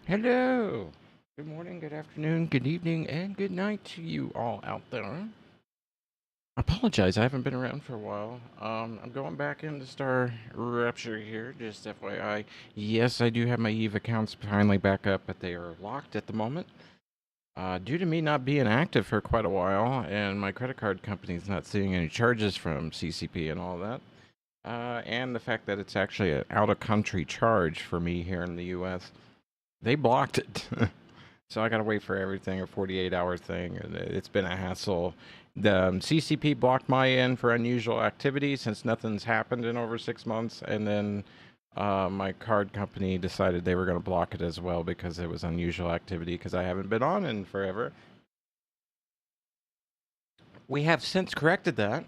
Hello. Good morning, good afternoon, good evening, and good night to you all out there. I apologize, I haven't been around for a while. I'm going back into Star Rupture here, just FYI. Yes, I do have my Eve accounts finally back up, but they are locked at the moment. Due to me not being active for quite a while, and my credit card company's not seeing any charges from CCP and all that. And the fact that it's actually an out-of-country charge for me here in the U.S. They blocked it. So I gotta wait for everything, a 48-hour thing, and it's been a hassle. The CCP blocked my end for unusual activity since nothing's happened in over 6 months, and then my card company decided they were gonna block it as well because it was unusual activity because I haven't been on in forever. We have since corrected that,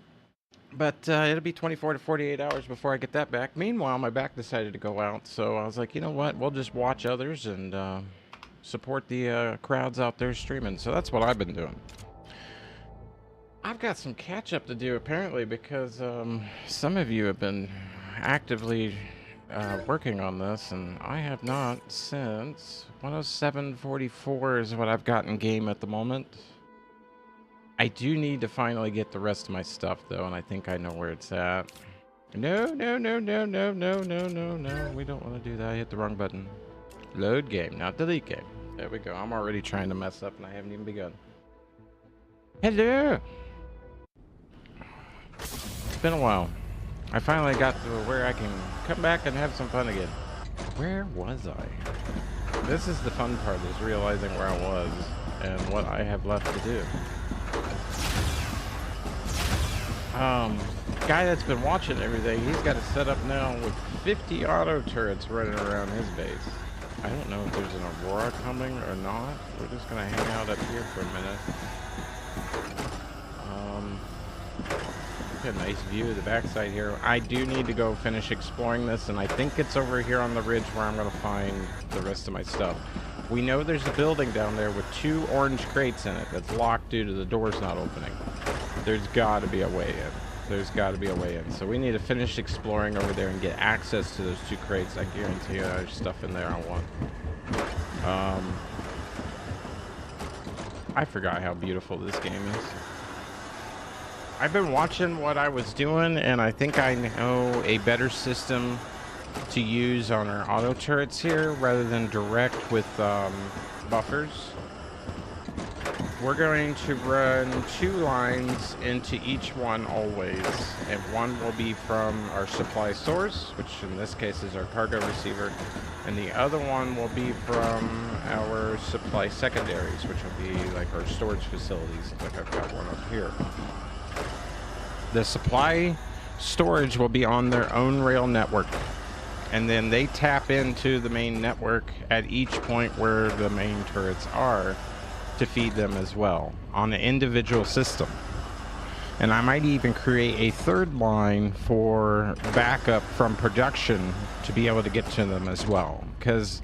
but it'll be 24 to 48 hours before I get that back. Meanwhile, my back decided to go out, so I was like, you know what? We'll just watch others and support the crowds out there streaming. So that's what I've been doing. I've got some catch up to do apparently because some of you have been actively working on this, and I have not since 107.44 is what I've got in game at the moment. I do need to finally get the rest of my stuff though, and I think I know where it's at. No, no, no, no, no, no, no, no, no. We don't want to do that. I hit the wrong button. Load game, not delete game. There we go. I'm already trying to mess up and I haven't even begun. Hello! It's been a while. I finally got to where I can come back and have some fun again. Where was I? This is the fun part, is realizing where I was and what I have left to do. Guy that's been watching everything, he's got it set up now with 50 auto turrets running around his base. I don't know if there's an Aurora coming or not. We're just gonna hang out up here for a minute. Look at a nice view of the backside here. I do need to go finish exploring this, and I think it's over here on the ridge where I'm gonna find the rest of my stuff. We know there's a building down there with 2 orange crates in it that's locked due to the doors not opening. There's got to be a way in. There's got to be a way in. So we need to finish exploring over there and get access to those 2 crates. I guarantee you there's stuff in there I want. I forgot how beautiful this game is. I've been watching what I was doing, and I think I know a better system to use on our auto turrets here rather than direct with buffers. We're going to run 2 lines into each one always, and one will be from our supply source, which in this case is our cargo receiver, and the other one will be from our supply secondaries, which will be like our storage facilities, like I've got one up here. The supply storage will be on their own rail network, and then they tap into the main network at each point where the main turrets are to feed them as well on an individual system. And I might even create a 3rd line for backup from production to be able to get to them as well, because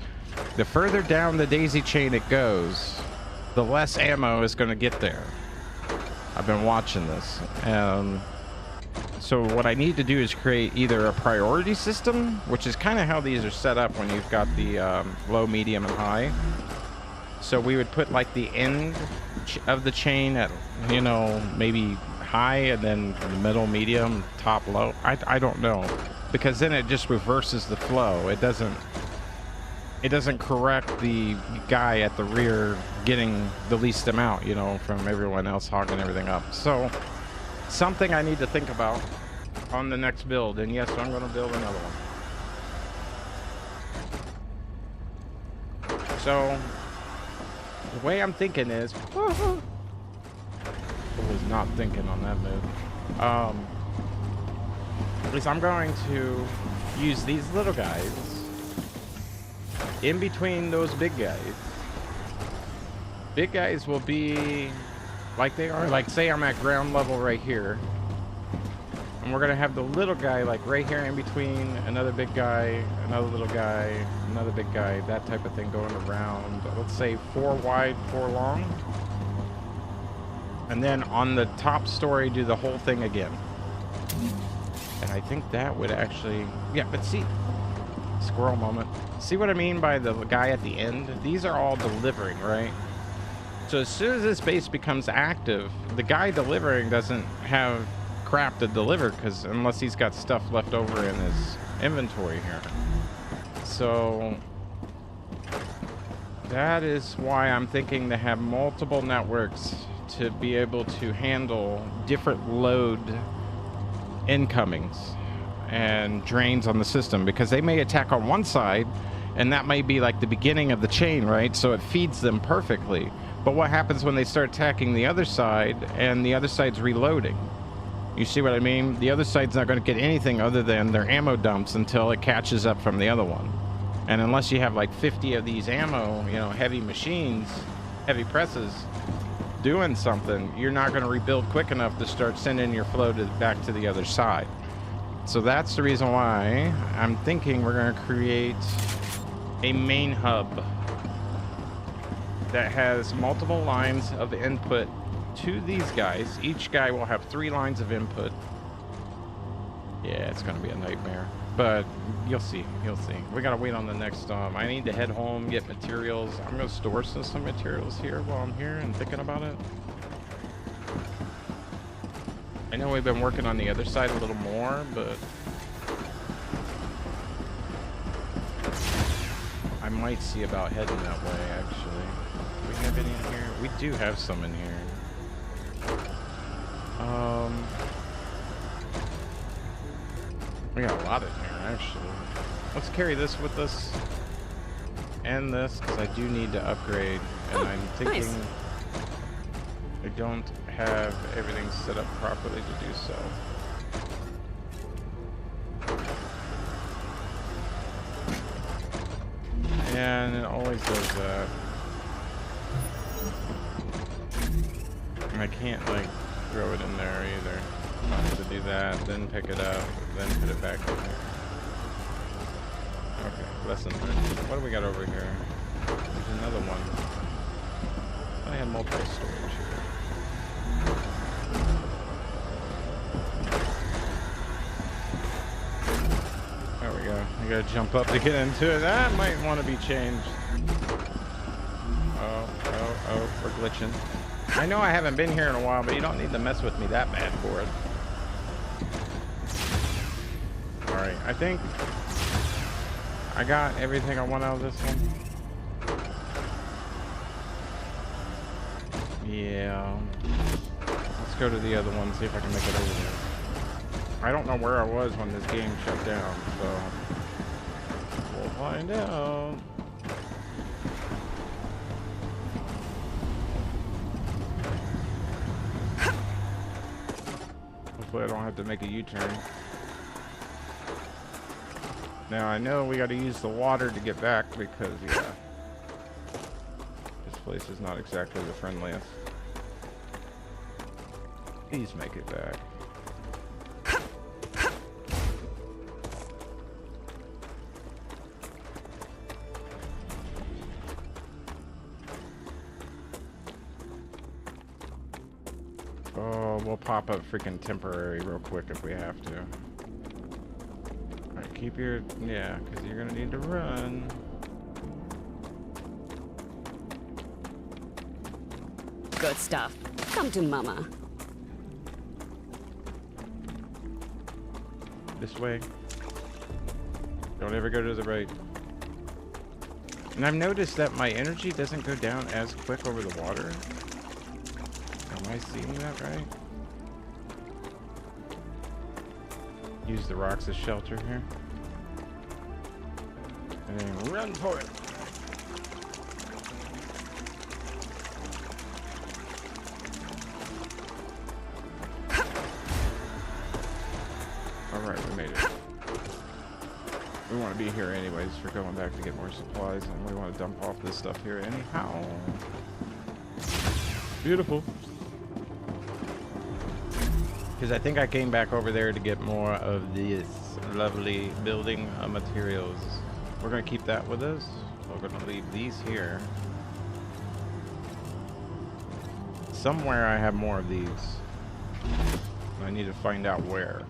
the further down the daisy chain it goes, the less ammo is going to get there. I've been watching this. So what I need to do is create either a priority system, which is kind of how these are set up when you've got the low, medium, and high. So we would put like the end of the chain at, you know, maybe high, and then the middle, medium, top, low. I don't know, because then it just reverses the flow. It doesn't correct the guy at the rear getting the least amount, you know, from everyone else hogging everything up. So something I need to think about on the next build. And yes, I'm going to build another one. So the way I'm thinking is, I was not thinking on that move. Is I'm going to use these little guys in between those big guys. Big guys will be like they are, like say I'm at ground level right here, and we're gonna have the little guy like right here in between another big guy, another little guy, another big guy, that type of thing going around. Let's say 4 wide, 4 long, and then on the top story do the whole thing again. And I think that would actually, yeah, but see, squirrel moment. See what I mean by the guy at the end? These are all delivering, right? So as soon as this base becomes active, the guy delivering doesn't have crap to deliver, because unless he's got stuff left over in his inventory here. So that is why I'm thinking to have multiple networks to be able to handle different load incomings and drains on the system, because they may attack on one side and that may be like the beginning of the chain, right? So it feeds them perfectly. But what happens when they start attacking the other side and the other side's reloading? You see what I mean? The other side's not going to get anything other than their ammo dumps until it catches up from the other one. And unless you have like 50 of these ammo, you know, heavy machines, heavy presses doing something, you're not going to rebuild quick enough to start sending your flow back to the other side. So that's the reason why I'm thinking we're going to create a main hub that has multiple lines of input to these guys. Each guy will have 3 lines of input. Yeah, it's going to be a nightmare, but you'll see. You'll see. We got to wait on the next. I need to head home, get materials. I'm going to store some materials here while I'm here and thinking about it. I know we've been working on the other side a little more, but I might see about heading that way, actually. Do we have any in here? We do have some in here. We got a lot in here, actually. Let's carry this with us. And this, because I do need to upgrade. And I'm thinking nice. I don't have everything set up properly to do so. And it always does that. And I can't like throw it in there either. I have to do that, then pick it up, then put it back in there. Okay, lesson learned. What do we got over here? There's another one. I had multiple storage here. There we go. You gotta jump up to get into it. That might want to be changed. Oh, we're glitching. I know I haven't been here in a while, but you don't need to mess with me that bad for it. Alright, I think I got everything I want out of this one. Yeah. Let's go to the other one, see if I can make it over there. I don't know where I was when this game shut down, so we'll find out. Hopefully I don't have to make a U-turn. Now I know we got to use the water to get back because, yeah, this place is not exactly the friendliest. Please make it back. Oh, we'll pop up freaking temporary real quick if we have to. Alright, keep your... yeah, because you're going to need to run. Good stuff. Come to Mama. This way. Don't ever go to the right. And I've noticed that my energy doesn't go down as quick over the water. Am I seeing that right? Use the rocks as shelter here. And then run for it. Alright, we made it. We want to be here anyways for going back to get more supplies, and we want to dump off this stuff here anyhow. Beautiful. Because I think I came back over there to get more of this lovely building materials. We're going to keep that with us. We're going to leave these here. Somewhere I have more of these. I need to find out where.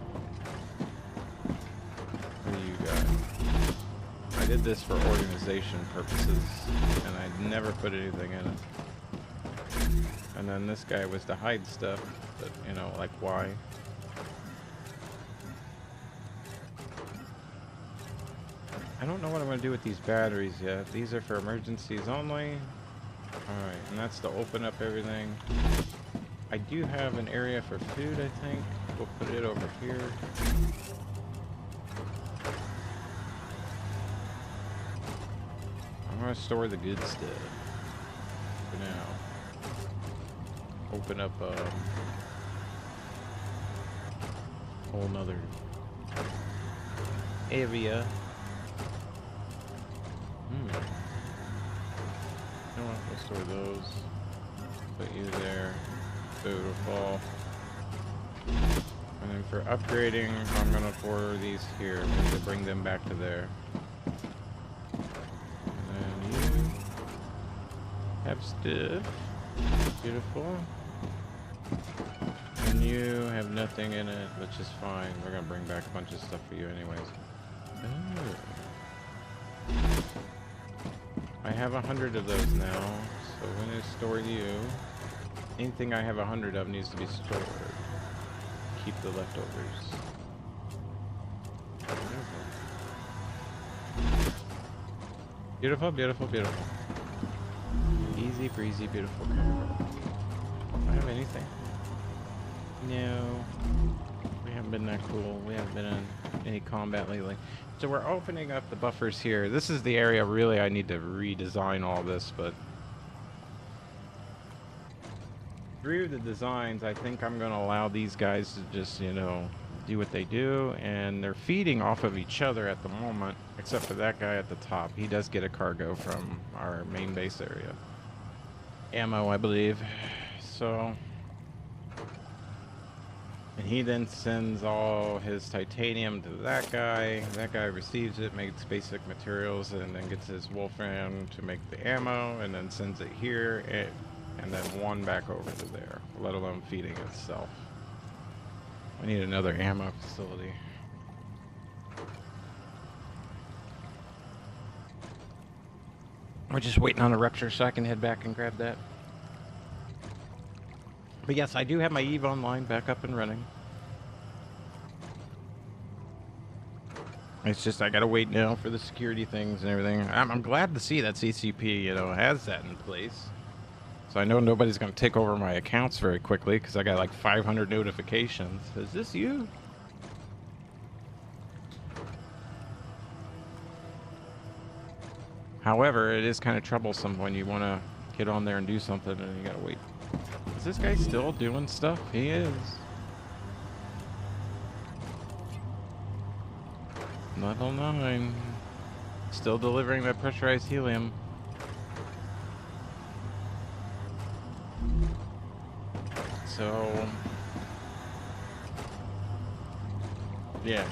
What do you got? I did this for organization purposes, and I never put anything in it. And then this guy was to hide stuff, but you know, like why? I don't know what I'm going to do with these batteries yet. These are for emergencies only. Alright, and that's to open up everything. I do have an area for food, I think. We'll put it over here. I'm going to store the good stuff for now. Open up whole nother area. You know what? We'll store those. Put you there. Food will fall. And then for upgrading, I'm gonna pour these here. I need to bring them back to there. And then you have stuff. Beautiful. And you have nothing in it, which is fine. We're gonna bring back a bunch of stuff for you anyways. Oh. I have 100 of those now, so I'm gonna store you. Anything I have 100 of needs to be stored. Keep the leftovers. Beautiful, beautiful, beautiful. Easy breezy, beautiful. Do I have anything? No. We haven't been that cool. We haven't been in any combat lately. So we're opening up the buffers here. This is the area really I need to redesign all this, but through the designs, I think I'm going to allow these guys to just, you know, do what they do, and they're feeding off of each other at the moment, except for that guy at the top. He does get a cargo from our main base area. Ammo, I believe. So, and he then sends all his titanium to that guy. That guy receives it, makes basic materials, and then gets his wolfram to make the ammo, and then sends it here, and then one back over to there, let alone feeding itself. I need another ammo facility. We're just waiting on a rupture so I can head back and grab that. But yes, I do have my Eve Online back up and running. It's just I gotta wait now for the security things and everything. I'm glad to see that CCP, you know, has that in place. So I know nobody's gonna take over my accounts very quickly because I got like 500 notifications. Is this you? However, it is kind of troublesome when you want to get on there and do something and you gotta wait. Is this guy still doing stuff? He is. Level 9. Still delivering that pressurized helium. So, yeah.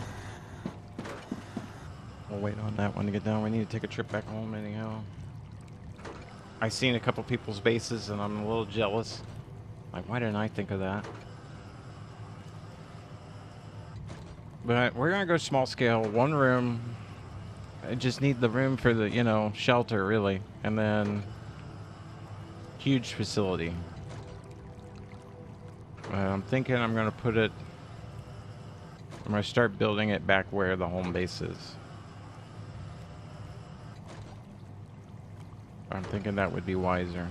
We'll wait on that one to get done. We need to take a trip back home anyhow. I've seen a couple people's bases and I'm a little jealous. Like, why didn't I think of that? But we're gonna go small scale, one room. I just need the room for the, you know, shelter really. And then huge facility. I'm thinking I'm going to put it... I'm going to start building it back where the home base is. I'm thinking that would be wiser.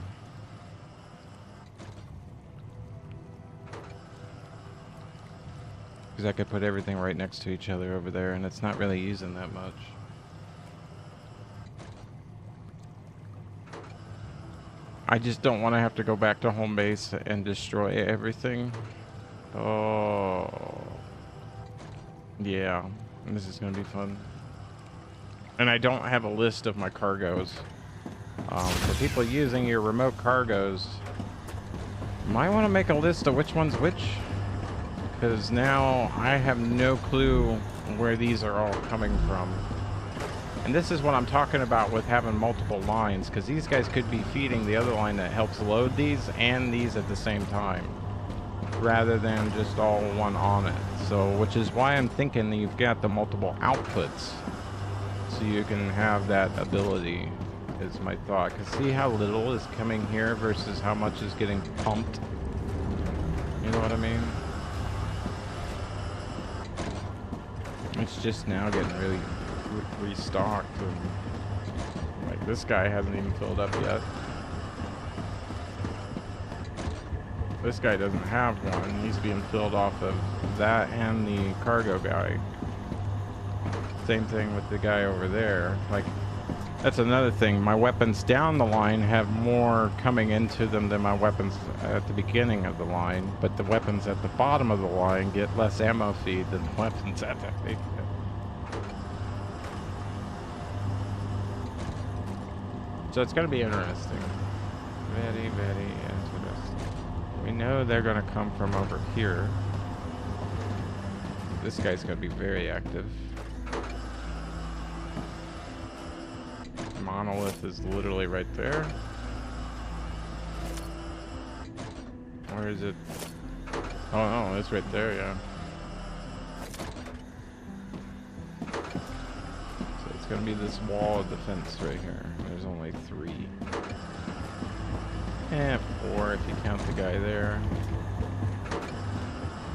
Because I could put everything right next to each other over there, and it's not really using that much. I just don't want to have to go back to home base and destroy everything. Oh. Yeah, this is going to be fun. And I don't have a list of my cargos. For people using your remote cargos, you might want to make a list of which one's which. Because now I have no clue where these are all coming from. And this is what I'm talking about with having multiple lines, because these guys could be feeding the other line that helps load these and these at the same time, rather than just all one on it. So, which is why I'm thinking that you've got the multiple outputs, so you can have that ability, is my thought. Because see how little is coming here versus how much is getting pumped? You know what I mean? It's just now getting really restocked, and like this guy hasn't even filled up yet. This guy doesn't have one. He's being filled off of that and the cargo guy. Same thing with the guy over there. Like, that's another thing. My weapons down the line have more coming into them than my weapons at the beginning of the line, but the weapons at the bottom of the line get less ammo feed than the weapons at the beginning. So it's going to be interesting. Very, very interesting. We know they're going to come from over here. This guy's going to be very active. Monolith is literally right there. Or is it? Oh no, it's right there, yeah. So it's going to be this wall of defense right here. There's only 3. And 4 if you count the guy there.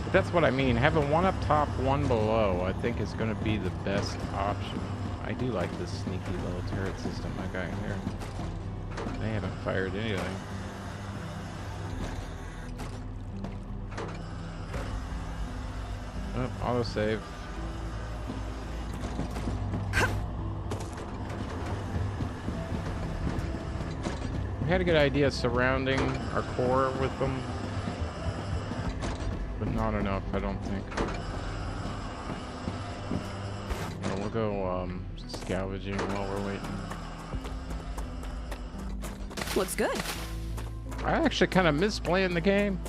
But that's what I mean. Having one up top, one below, I think is going to be the best option. I do like this sneaky little turret system I got here. They haven't fired anything. Oh, autosave. We had a good idea surrounding our core with them, but not enough, I don't think. Well, we'll go scavenging while we're waiting. Looks good. I actually kind of miss playing the game.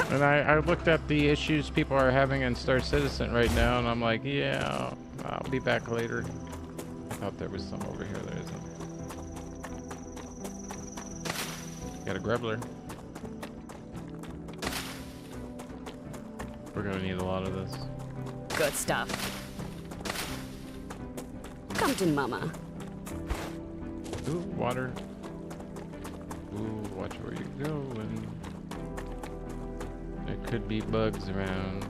And I looked at the issues people are having in Star Citizen right now, and I'm like, yeah, I'll be back later. I thought there was some over here. There isn't. Got a Grubbler. We're gonna need a lot of this. Good stuff. Come to mama. Ooh, water. Ooh, watch where you're going. There could be bugs around.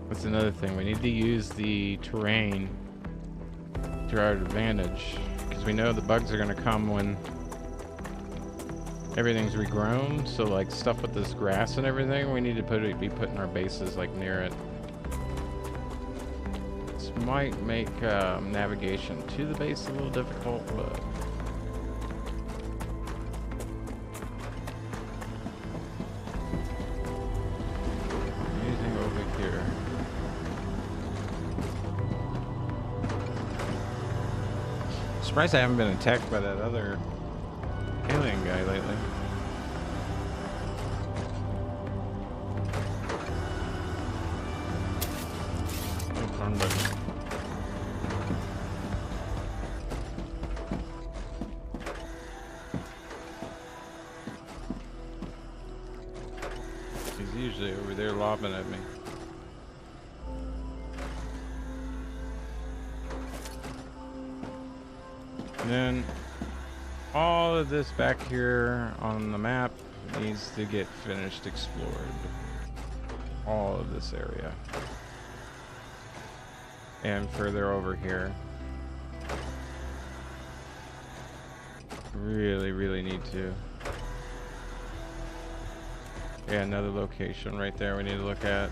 That's another thing. We need to use the terrain to our advantage, because we know the bugs are going to come when everything's regrown. So like stuff with this grass and everything, we need to be putting our bases like near it. This might make navigation to the base a little difficult, but anything over here. Surprised I haven't been attacked by that other alien guy lately. No farm button. usually over there lobbing at me. And then all of this back here on the map needs to get finished explored. All of this area. And further over here. Really need to. Yeah, another location right there we need to look at.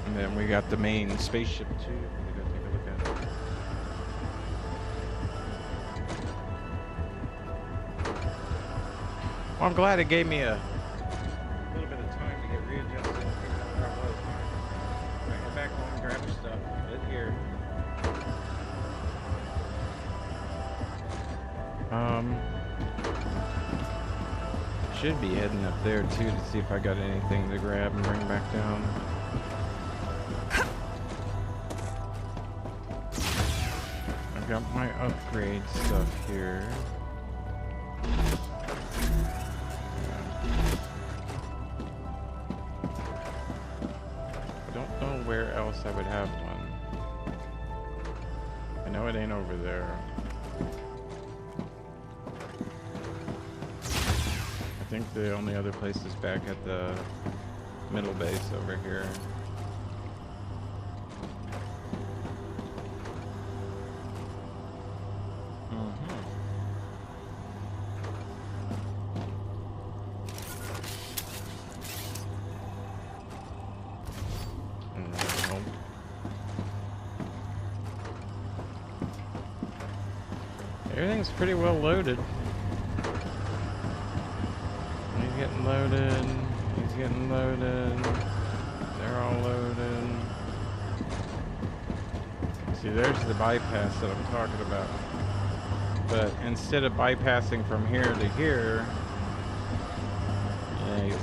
And then we got the main spaceship too. We gotta take a look at it. Well, I'm glad it gave me a little bit of time to get readjusted and figure out where I was. Alright, head back home, grab your stuff, get here. Should be heading up there too to see if I got anything to grab and bring back down. I've got my upgrade stuff here. I don't know where else I would have one. I know it ain't over there. I think the only other place is back at the middle base over here. Everything's pretty well loaded. He's getting loaded. He's getting loaded. They're all loaded. See, there's the bypass that I'm talking about. But instead of bypassing from here to here, yeah, you see.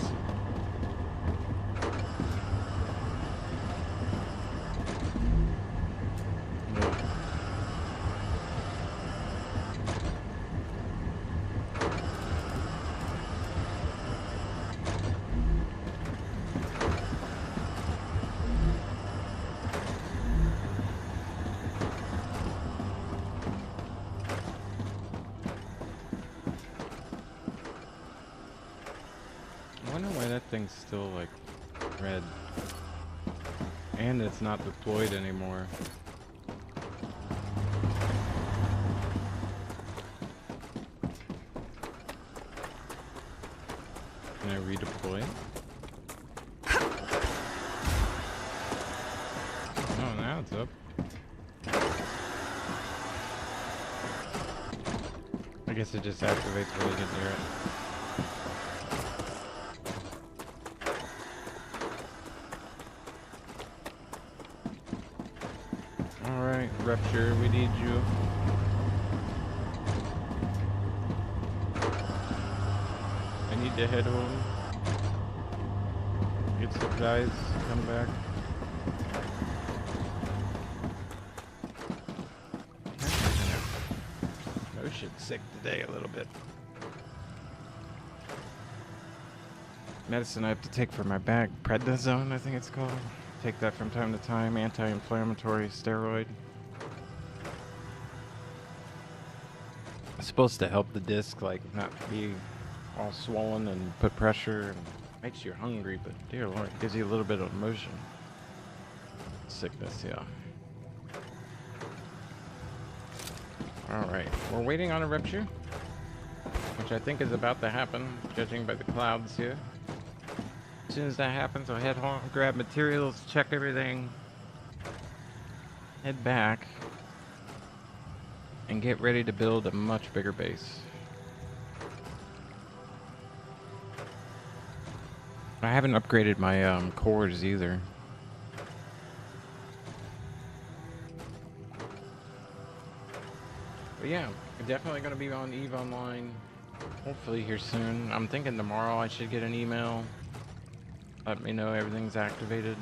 I wonder why that thing's still like red. And it's not deployed anymore. Can I redeploy it? Oh, now it's up. I guess it just activates when you get near it. Alright, Rupture, we need you. I need to head home. Get supplies, come back. Motion sick today a little bit. Medicine I have to take for my back. Prednisone, I think it's called. Take that from time to time. Anti-inflammatory steroid. It's supposed to help the disc like not be all swollen and put pressure and makes you hungry, but dear Lord, it gives you a little bit of motion sickness, yeah. Alright, we're waiting on a rupture, which I think is about to happen, judging by the clouds here. As soon as that happens, I'll head home, grab materials, check everything, head back, and get ready to build a much bigger base. I haven't upgraded my cores either. But yeah, I'm definitely going to be on EVE Online, hopefully here soon. I'm thinking tomorrow I should get an email. Let me know everything's activated.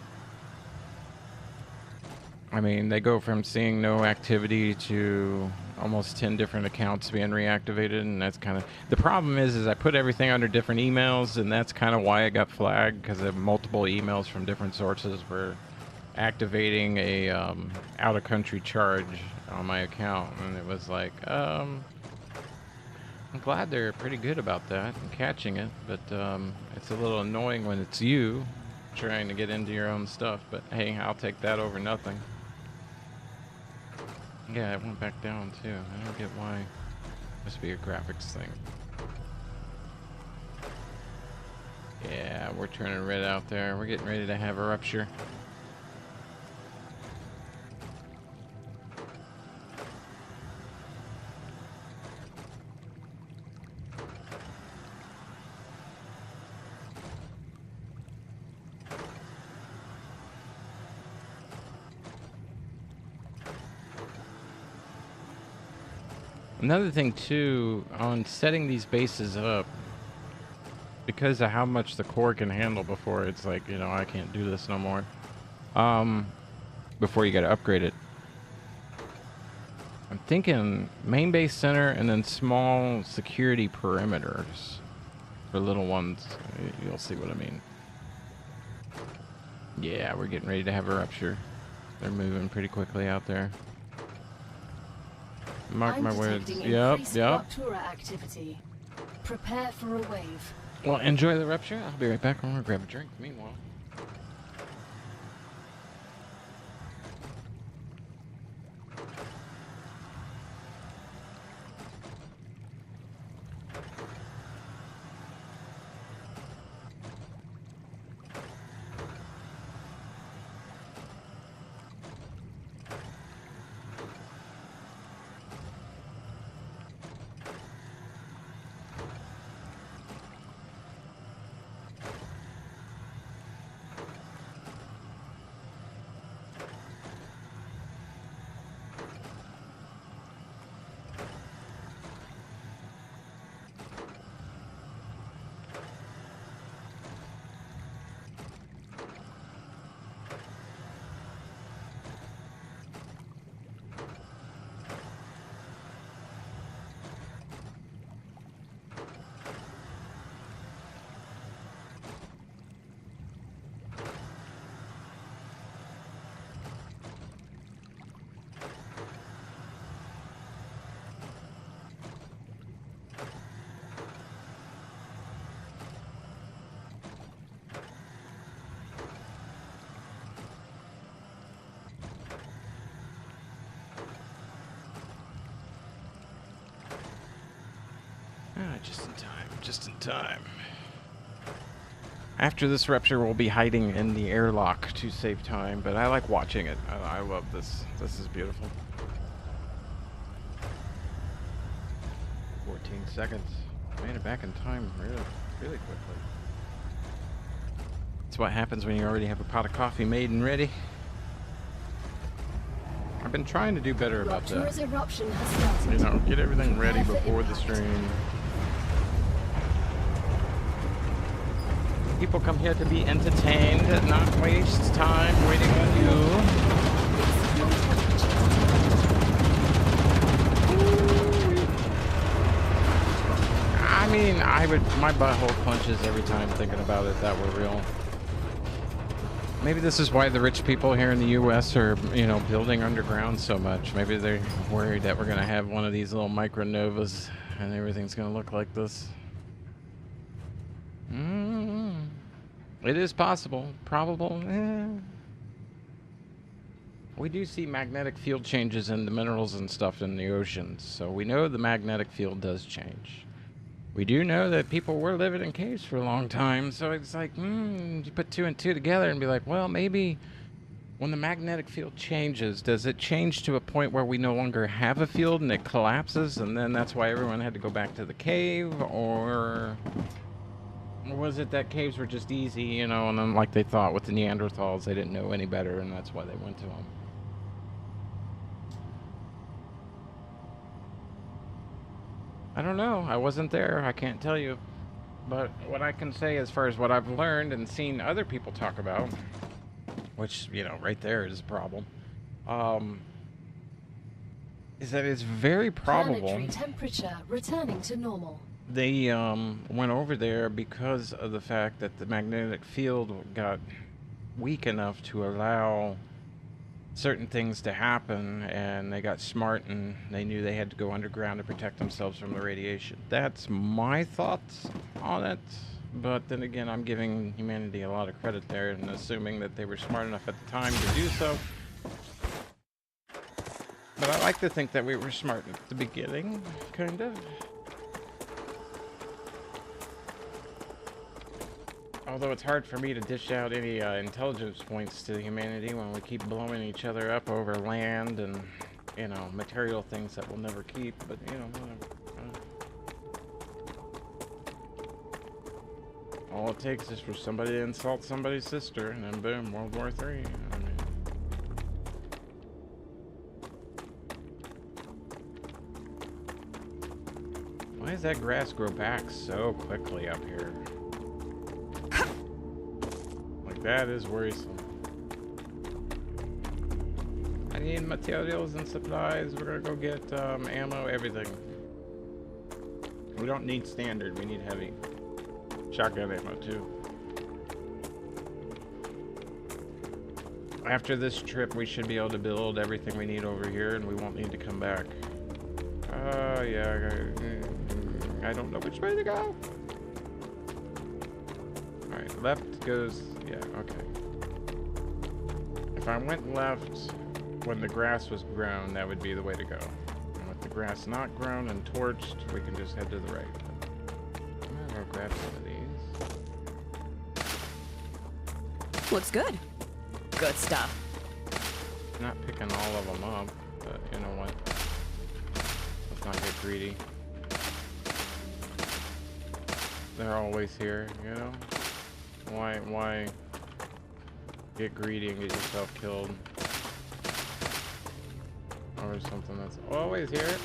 I mean, they go from seeing no activity to almost 10 different accounts being reactivated, and that's kind of... The problem is I put everything under different emails, and that's kind of why it got flagged, because multiple emails from different sources were activating a out-of-country charge on my account, and it was like, I'm glad they're pretty good about that and catching it, but it's a little annoying when it's you trying to get into your own stuff, but hey, I'll take that over nothing. Yeah, it went back down too. I don't get why. Must be a graphics thing. Yeah, we're turning red out there. We're getting ready to have a rupture. Another thing too, on setting these bases up, because of how much the core can handle before it's like, you know, I can't do this no more. Before you gotta upgrade it. I'm thinking main base center and then small security perimeters for little ones. You'll see what I mean. Yeah, we're getting ready to have a rupture. They're moving pretty quickly out there. Mark my words. Yep. Activity. Prepare for a wave. Well, enjoy the rupture. I'll be right back. I'm gonna grab a drink. Meanwhile. Just in time, just in time. After this rupture, we'll be hiding in the airlock to save time, but I like watching it. I love this. This is beautiful. 14 seconds. Made it back in time really, really quickly. It's what happens when you already have a pot of coffee made and ready. I've been trying to do better about that. You know, get everything ready before the stream. People come here to be entertained, not waste time waiting on you. I mean, my butthole clenches every time thinking about it that were real. Maybe this is why the rich people here in the U.S. are, you know, building underground so much. Maybe they're worried that we're going to have one of these little micronovas and everything's going to look like this. It is possible. Probable. We do see magnetic field changes in the minerals and stuff in the oceans, so we know the magnetic field does change. We do know that people were living in caves for a long time, so it's like, you put two and two together and be like, well, maybe when the magnetic field changes, does it change to a point where we no longer have a field and it collapses, and then that's why everyone had to go back to the cave, or was it that caves were just easy, you know, and then like they thought with the Neanderthals, they didn't know any better, and that's why they went to them. I don't know. I wasn't there. I can't tell you. But what I can say as far as what I've learned and seen other people talk about, which, you know, right there is a problem. um, is that it's very probable Planetary temperature returning to normal. they went over there because of the fact that the magnetic field got weak enough to allow certain things to happen, and they got smart and they knew they had to go underground to protect themselves from the radiation. That's my thoughts on it, but then again, I'm giving humanity a lot of credit there and assuming that they were smart enough at the time to do so. But I like to think that we were smart at the beginning, kind of. Although it's hard for me to dish out any intelligence points to humanity when we keep blowing each other up over land and, you know, material things that we'll never keep, but, you know, whatever. All it takes is for somebody to insult somebody's sister, and then boom, World War III. You know what I mean? Why does that grass grow back so quickly up here? That is worrisome. I need materials and supplies. We're gonna go get ammo, everything. We don't need standard, we need heavy. Shotgun ammo too. After this trip, we should be able to build everything we need over here, and we won't need to come back. Oh yeah, I don't know which way to go. Alright, left goes... yeah, okay. If I went left when the grass was grown, that would be the way to go. And with the grass not grown and torched, we can just head to the right. I'm gonna go grab some of these. Looks good. Good stuff. Not picking all of them up, but you know what? Let's not get greedy. They're always here, you know? Why get greedy and get yourself killed over something that's always here?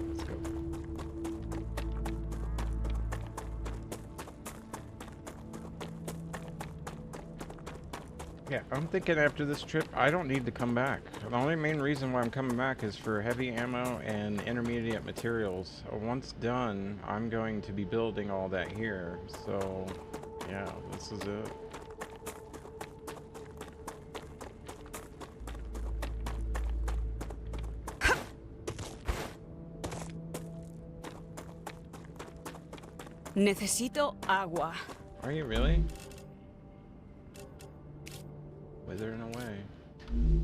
Let's go. Yeah, I'm thinking after this trip, I don't need to come back. The only main reason why I'm coming back is for heavy ammo and intermediate materials. Once done, I'm going to be building all that here. So, yeah, this is it. Necesito agua. Are you really? Withering away.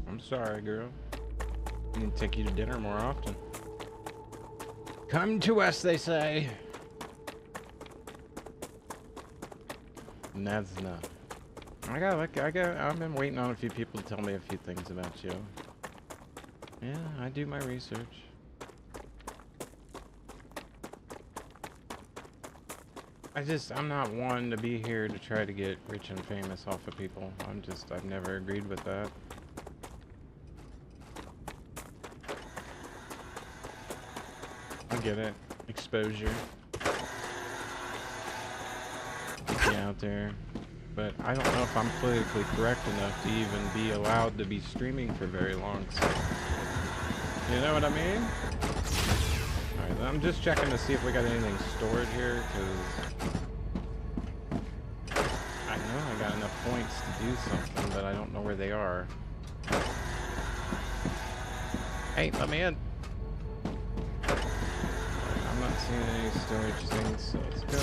I'm sorry, girl. I need to take you to dinner more often. Come to us, they say. And that's enough. I've been waiting on a few people to tell me a few things about you. Yeah, I do my research. I'm not one to be here to try to get rich and famous off of people. I've never agreed with that. I get it. Exposure. Get out there. But I don't know if I'm politically correct enough to even be allowed to be streaming for very long. So, you know what I mean? Alright, I'm just checking to see if we got anything stored here, because I know I got enough points to do something, but I don't know where they are. Hey, let me in! I'm not seeing any storage things, so let's go.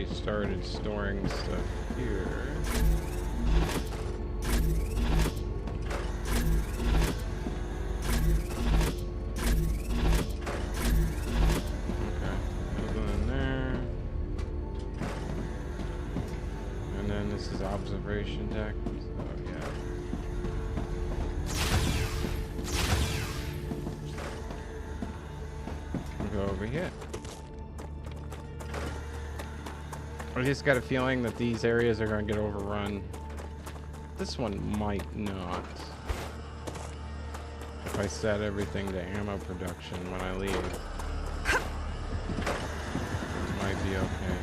Started storing stuff here. Okay, observation deck. So yeah. We'll go over here. I just got a feeling that these areas are going to get overrun. This one might not. If I set everything to ammo production when I leave. It might be okay.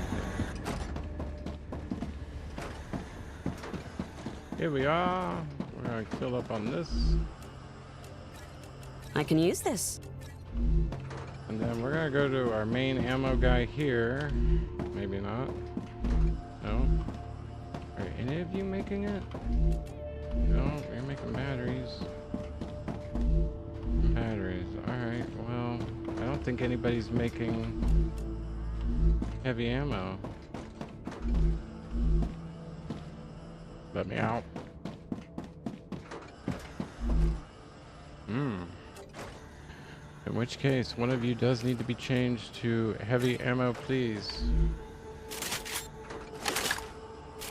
Here we are. We're going to fill up on this. I can use this. And then we're going to go to our main ammo guy here. Maybe not. No. Are any of you making it? No, you're making batteries. Batteries. Alright, well, I don't think anybody's making heavy ammo. Let me out. In which case, one of you does need to be changed to heavy ammo, please.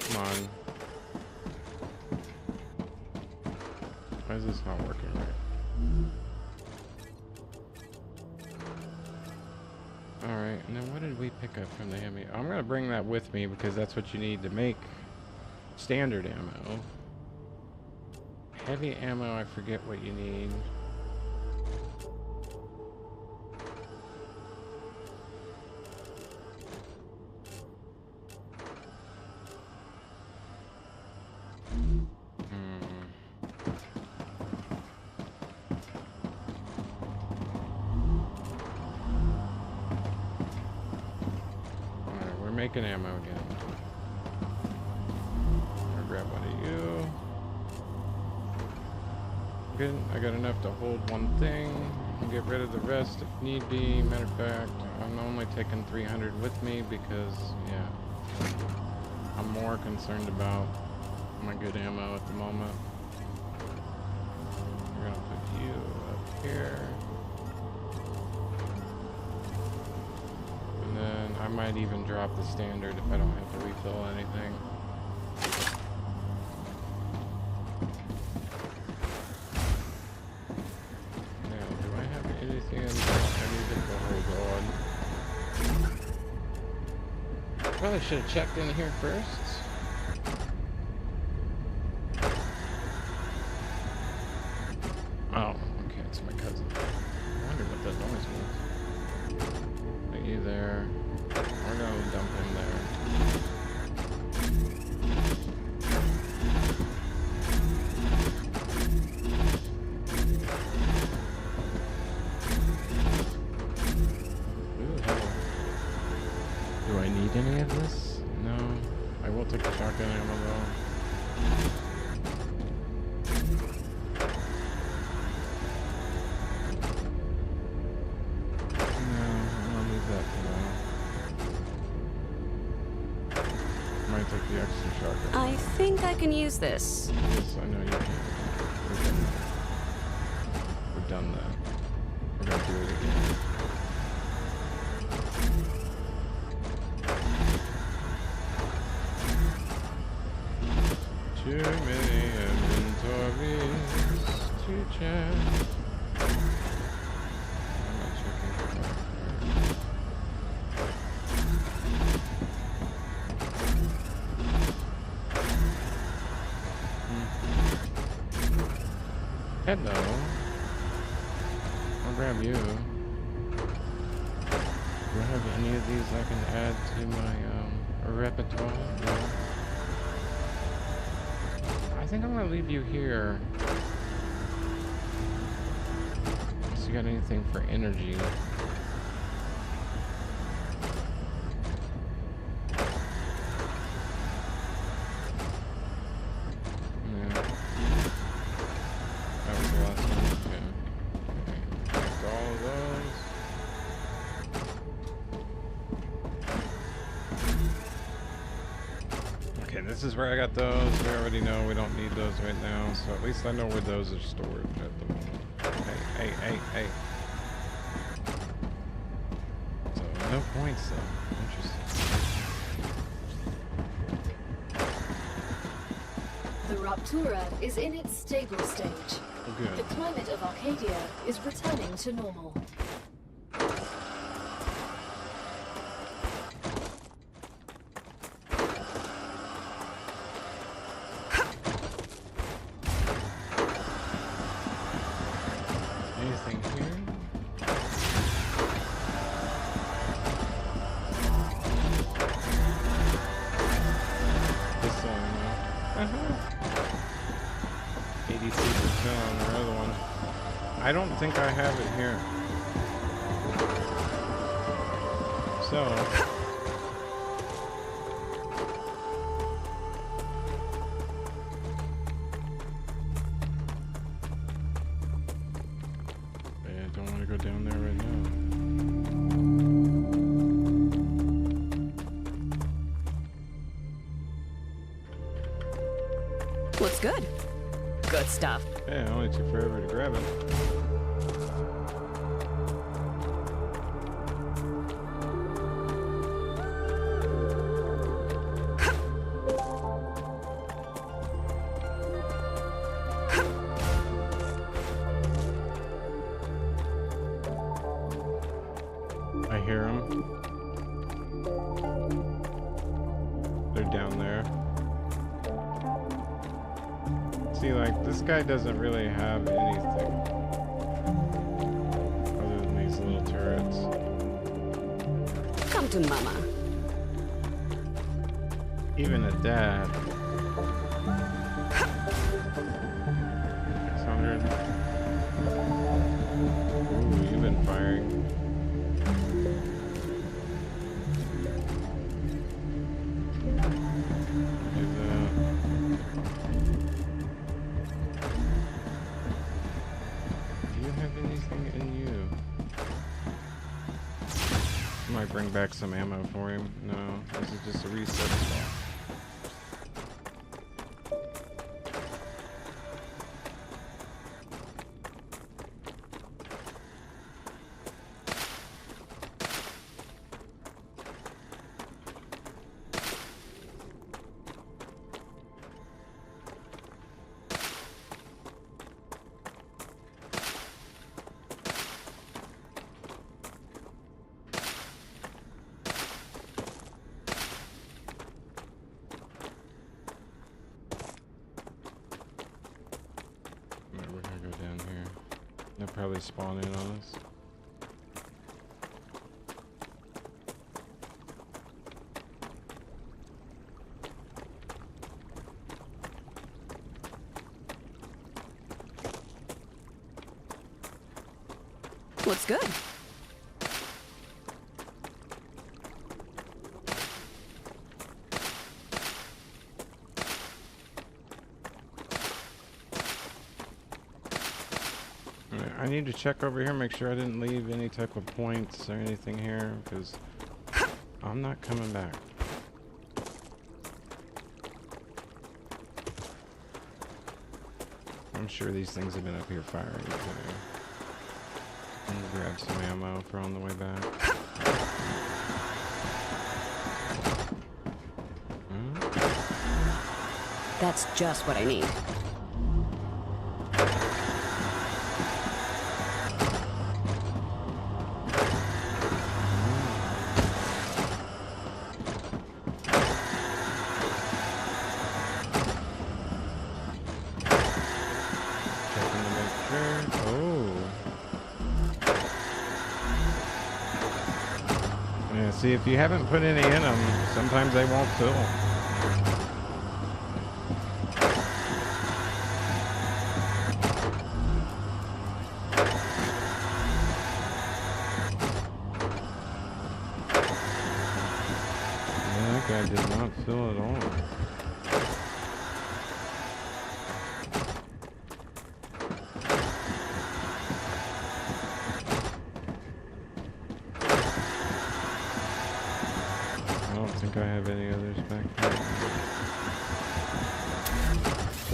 Come on. Why is this not working right? Alright, and then what did we pick up from the heavy? I'm gonna bring that with me because that's what you need to make standard ammo. Heavy ammo, I forget what you need. Making ammo again. I'll grab one of you. Good. I got enough to hold one thing and get rid of the rest if need be. Matter of fact, I'm only taking 300 with me because, yeah, I'm more concerned about my good ammo at the moment. We're gonna put you up here. And then I might even drop the standard if I don't have to refill anything. Now, do I have anything in there I need to hold on? Probably should have checked in here first. Oh, okay, it's my cousin. I wonder what that noise was. You there. We're gonna dump him there. Ooh, hello. Do I need any of this? No. I will take the shotgun ammo though. I think I can use this. Yes, I know you can. We've done that. We're gonna do it again. Too many inventories to check. I'm not checking for that. Hello. I'll grab you. Do I have any of these I can add to my repertoire? No. I think I'm gonna leave you here. Unless you got anything for energy. This is where I got those. We already know we don't need those right now, so at least I know where those are stored at the moment. Hey. So, no points though. Interesting. The Ruptura is in its stable stage. Good. The climate of Arcadia is returning to normal. Anything here? This one, 83% on the other one. I don't think I have it here. So. I don't want to go down there right now. Looks good. Good stuff. Yeah, it only took forever to grab it. I hear them. They're down there. See, like, this guy doesn't really have anything other than these little turrets. Come to mama. Even at that. 600. Ooh, you've been firing. Might bring back some ammo for him. No, this is just a reset spot. We're gonna go down here. They'll probably spawn in on us. Looks good. I need to check over here, make sure I didn't leave any type of points or anything here, because I'm not coming back. I'm sure these things have been up here firing too. I'm gonna grab some ammo for on the way back. That's just what I need. See, if you haven't put any in them, sometimes they won't fill. Yeah, that guy did not fill at all. I have any others back here.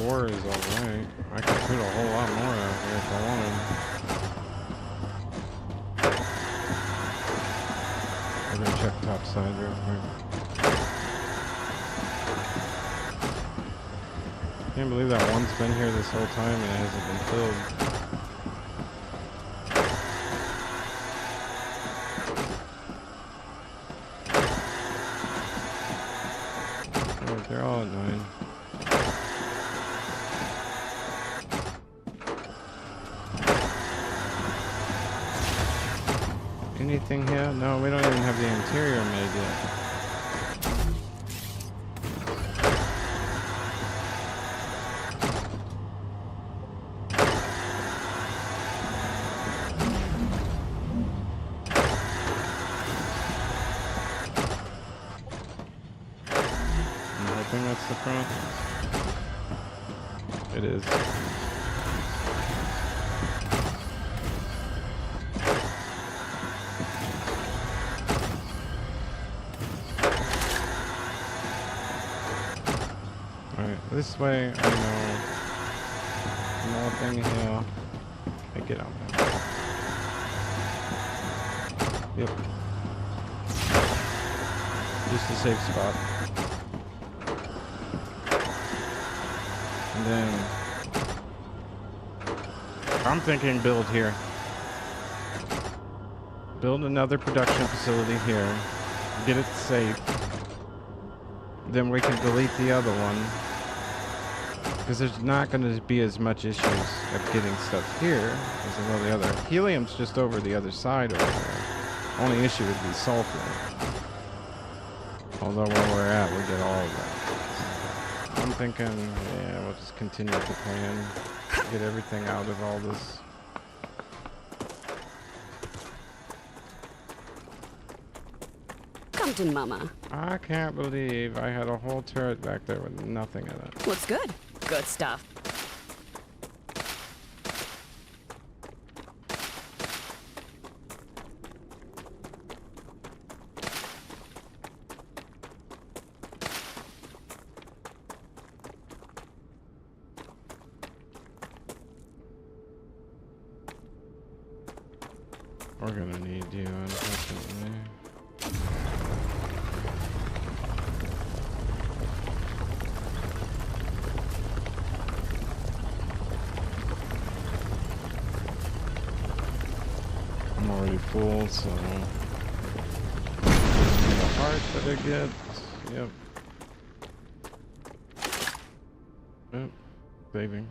4 is alright. I could put a whole lot more out here if I wanted. I'm gonna check top side real quick. Can't believe that one's been here this whole time and it hasn't been filled. Oh, they're all at 9. Anything here? No, we don't even have the interior made yet. I think that's the front. It is. Alright, this way I know nothing here. I get out there. Yep. Just a safe spot. And then I'm thinking build here. Build another production facility here. Get it safe. Then we can delete the other one. Because there's not going to be as much issues of getting stuff here as there will the other. Helium's just over the other side over there. Only issue would be sulfur. Although where we're at, we get all of that. I'm thinking, yeah, we'll just continue the plan. Get everything out of all this. Come to mama. I can't believe I had a whole turret back there with nothing in it. Looks good. Good stuff. We're gonna need you, unfortunately. I'm already full, so just need a heart that I get. Yep. Yep. Saving.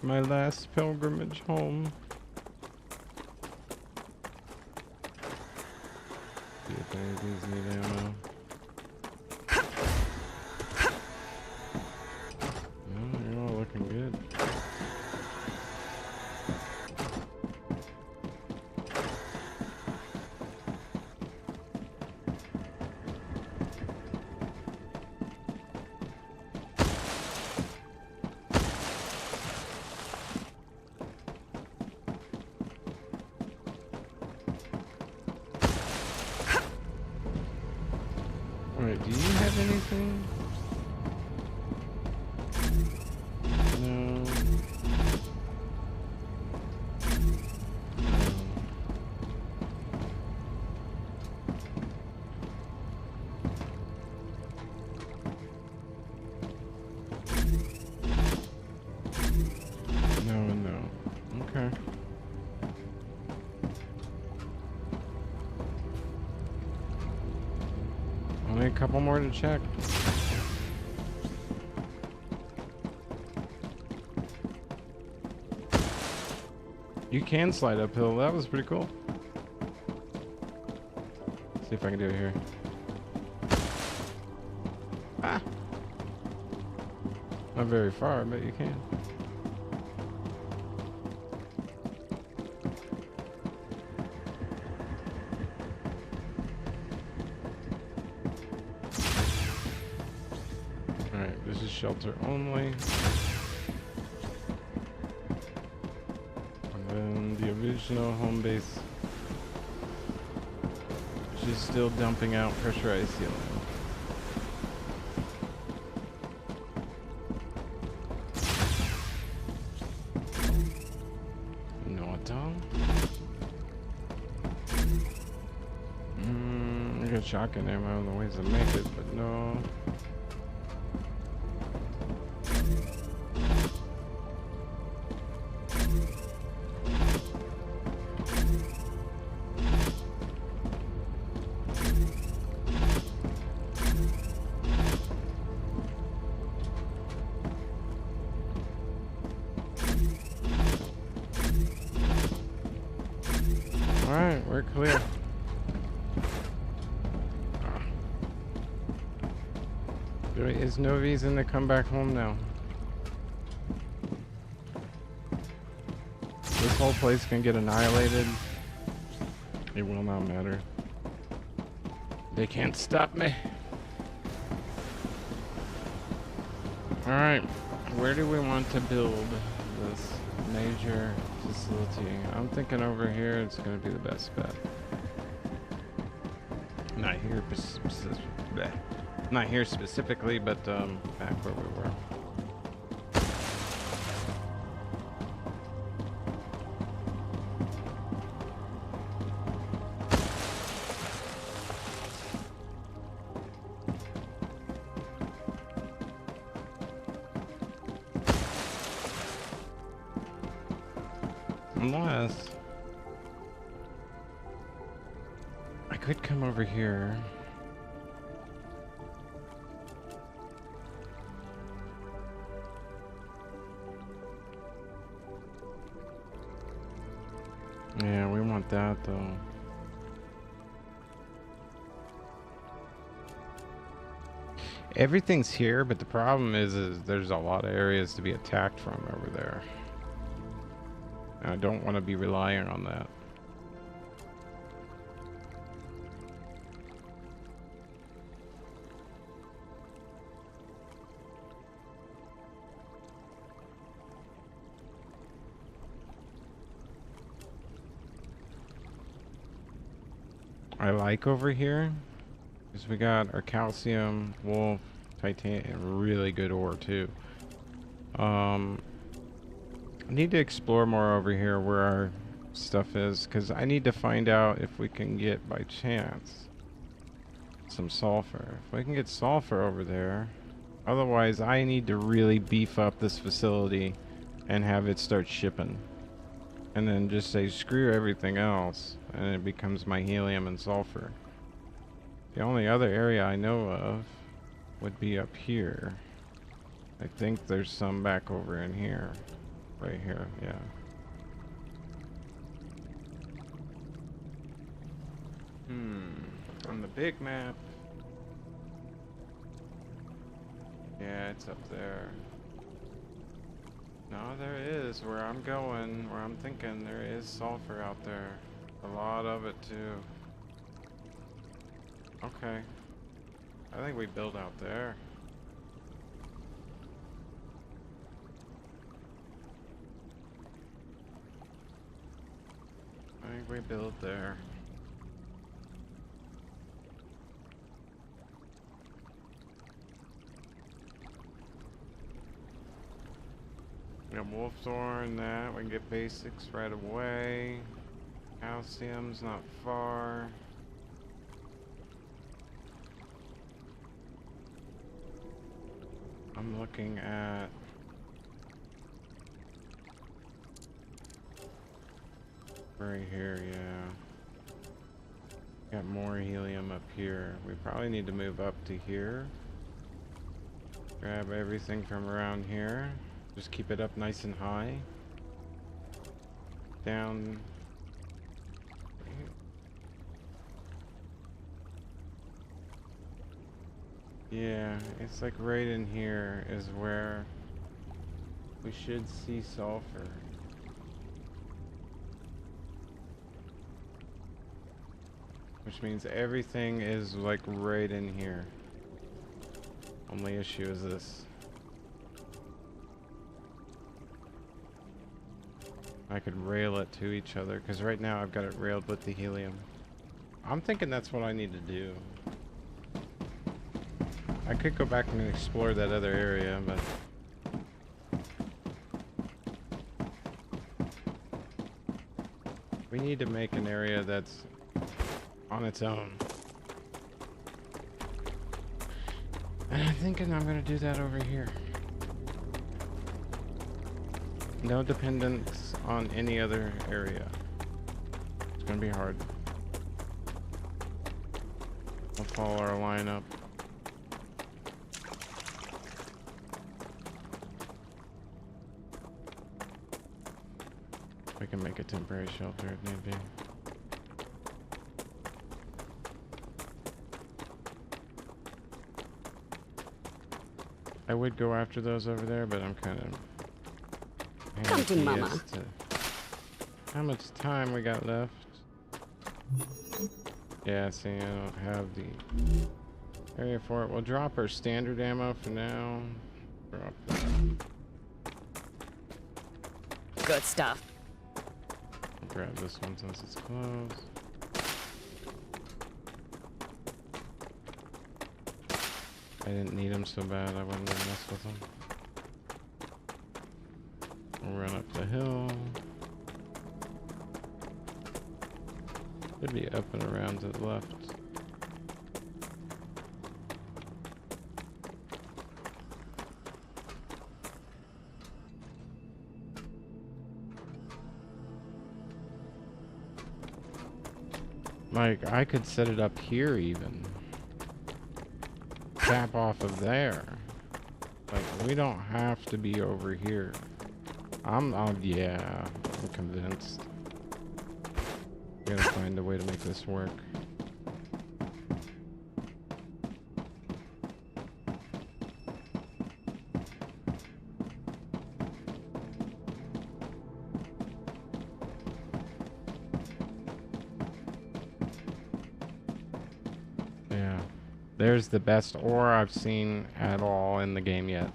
My last pilgrimage home. See if any of these need ammo. No, you're all looking good. Alright, do you have anything? No. No. No and no. Okay. Only a couple more to check. You can slide uphill. That was pretty cool. See if I can do it here. Ah! Not very far, but you can. Alright, this is shelter only. And then the original home base. is still dumping out pressurized helium. Not on. I got shotgun ammo in the ways to make it, but no. Alright, we're clear. There is no reason to come back home now. This whole place can get annihilated. It will not matter. They can't stop me. Alright, where do we want to build this major facility? I'm thinking over here it's going to be the best bet. Not here, not here specifically, but back where we were. Unless I could come over here. Yeah, we want that though. Everything's here, but the problem is there's a lot of areas to be attacked from over there. And I don't want to be relying on that. I like over here is we got our calcium, wolf, titanium, really good ore too. I need to explore more over here where our stuff is, because I need to find out if we can get by chance some sulfur. If we can get sulfur over there, otherwise I need to really beef up this facility and have it start shipping. And then just say screw everything else, and it becomes my helium and sulfur. The only other area I know of would be up here. I think there's some back over in here. Right here, yeah. On the big map. Yeah, it's up there. No, there is. Where I'm going, where I'm thinking, there is sulfur out there. A lot of it, too. Okay. I think we build out there. I think we build there. We got wolfthorn, that. We can get basics right away. Calcium's not far. I'm looking at... right here, yeah. Got more helium up here. We probably need to move up to here. Grab everything from around here. Just keep it up nice and high. Down. Yeah, it's like right in here is where we should see sulfur. Which means everything is like right in here. Only issue is this. I could rail it to each other, because right now I've got it railed with the helium. I'm thinking that's what I need to do. I could go back and explore that other area, but we need to make an area that's on its own. And I'm thinking I'm gonna do that over here. No dependence on any other area. It's gonna be hard. We'll follow our lineup. We can make a temporary shelter if need be. I would go after those over there, but I'm kind of Come to mama. How much time we got left? Yeah, see, I don't have the area for it. We'll drop our standard ammo for now. Drop that. Good stuff. I'll grab this one since it's closed. I didn't need them so bad, I wouldn't have messed with them. We'll run up the hill. Should be up and around to the left. Like, I could set it up here even. Tap off of there. Like, we don't have to be over here. Yeah, I'm convinced. We gotta find a way to make this work. Yeah. There's the best ore I've seen at all in the game yet.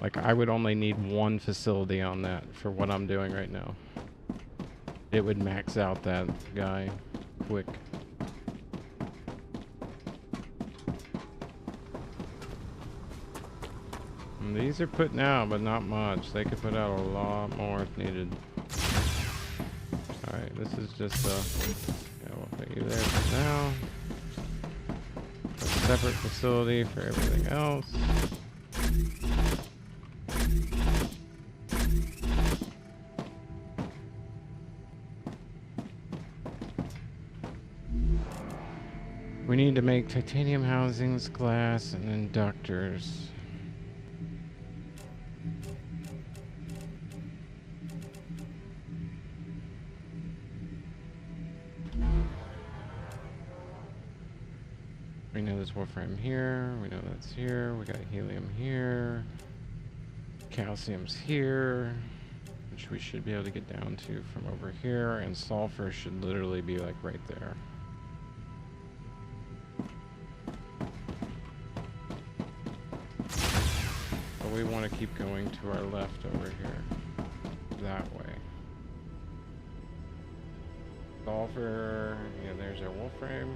Like, I would only need one facility on that for what I'm doing right now. It would max out that guy quick. And these are putting out, but not much. They could put out a lot more if needed. Alright, this is just yeah, we'll put you there for now. A separate facility for everything else. We need to make titanium housings, glass, and inductors. We know there's wolfram here. We know that's here. We got helium here. Calcium's here, which we should be able to get down to from over here. And sulfur should literally be like right there. But we want to keep going to our left over here. That way. Sulfur, yeah, there's our wolfram.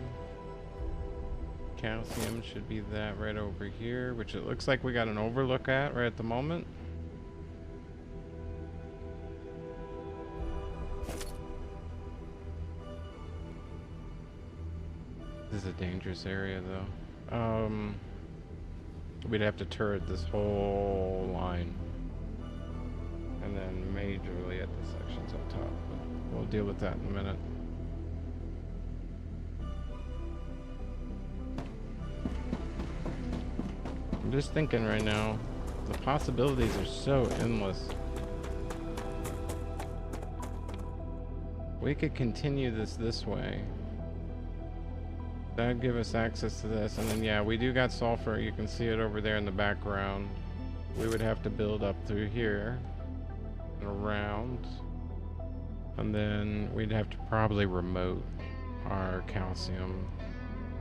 Calcium should be that right over here, which it looks like we got an overlook at right at the moment. This is a dangerous area though. We'd have to turret this whole line. And then majorly at the sections up top. But we'll deal with that in a minute. I'm just thinking right now, the possibilities are so endless. We could continue this way. That'd give us access to this, and then yeah, we do got sulfur. You can see it over there in the background. We would have to build up through here and around, and then we'd have to probably remote our calcium.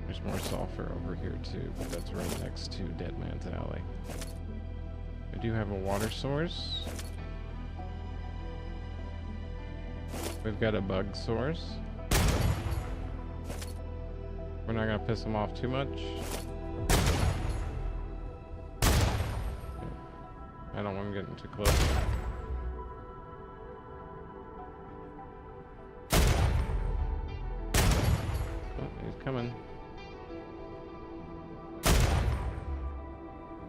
There's more sulfur over here too, but that's right next to Dead Man's Alley. We do have a water source. We've got a bug source. We're not gonna piss them off too much. I don't want him getting too close. Oh, he's coming.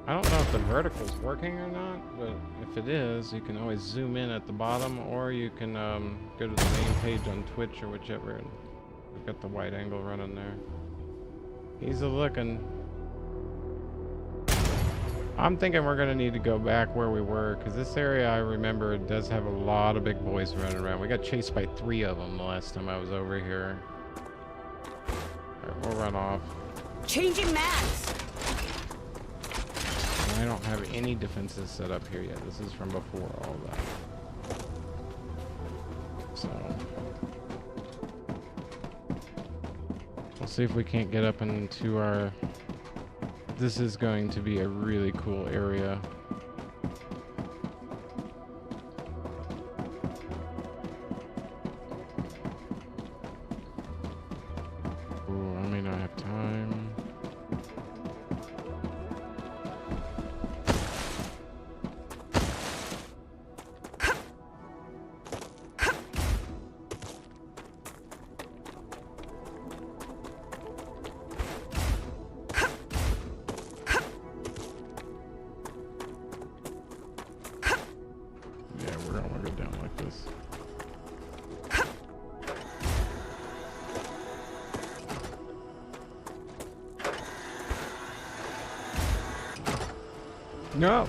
I don't know if the vertical's working or not, but if it is, you can always zoom in at the bottom, or you can go to the main page on Twitch or whichever, and we've got the wide angle running there. He's a looking. I'm thinking we're gonna need to go back where we were, because this area, I remember, it does have a lot of big boys running around. We got chased by 3 of them the last time I was over here. Alright, we'll run off. Changing maps. I don't have any defenses set up here yet. This is from before all that. So we'll see if we can't get up into our... This is going to be a really cool area. Ooh, I may not have time. No.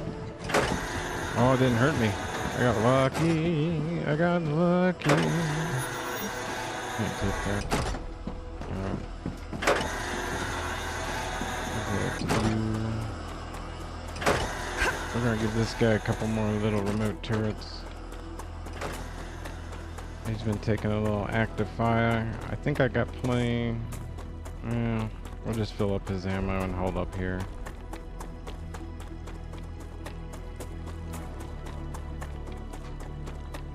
Oh, it didn't hurt me. I got lucky. I got lucky. Can't take that. We're gonna give this guy a couple more little remote turrets. He's been taking a little active fire. I think I got plenty. Yeah, we'll just fill up his ammo and hold up here.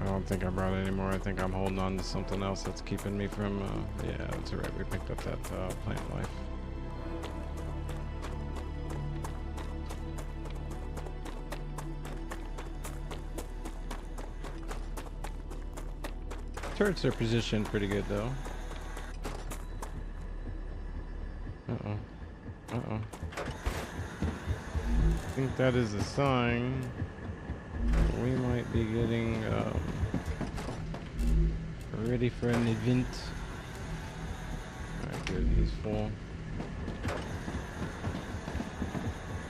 I don't think I brought any more. I think I'm holding on to something else that's keeping me from, yeah, that's right. We picked up that plant life. Turrets are positioned pretty good, though. Uh-oh. Uh-oh. I think that is a sign we might be getting ready for an event. Alright, good. He's full.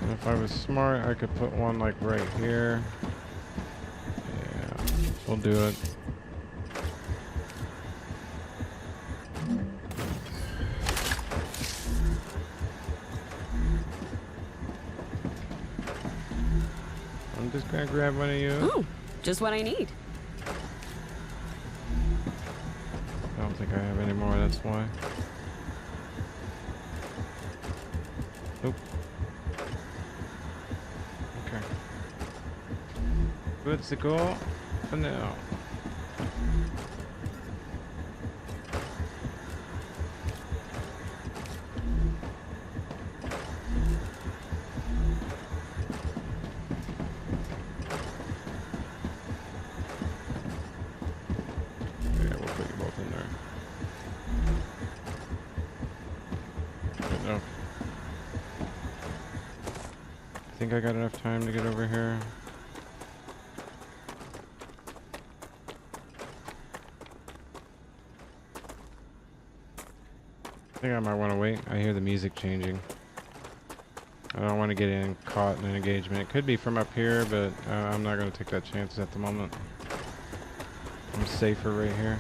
And if I was smart, I could put one like right here. Yeah, we'll do it. I'm just gonna grab one of you. Ooh, just what I need. I don't think I have any more, that's why. Nope. Okay. Good to go for now. I think I got enough time to get over here. I think I might want to wait. I hear the music changing. I don't want to get caught in an engagement. It could be from up here, but I'm not going to take that chance at the moment. I'm safer right here.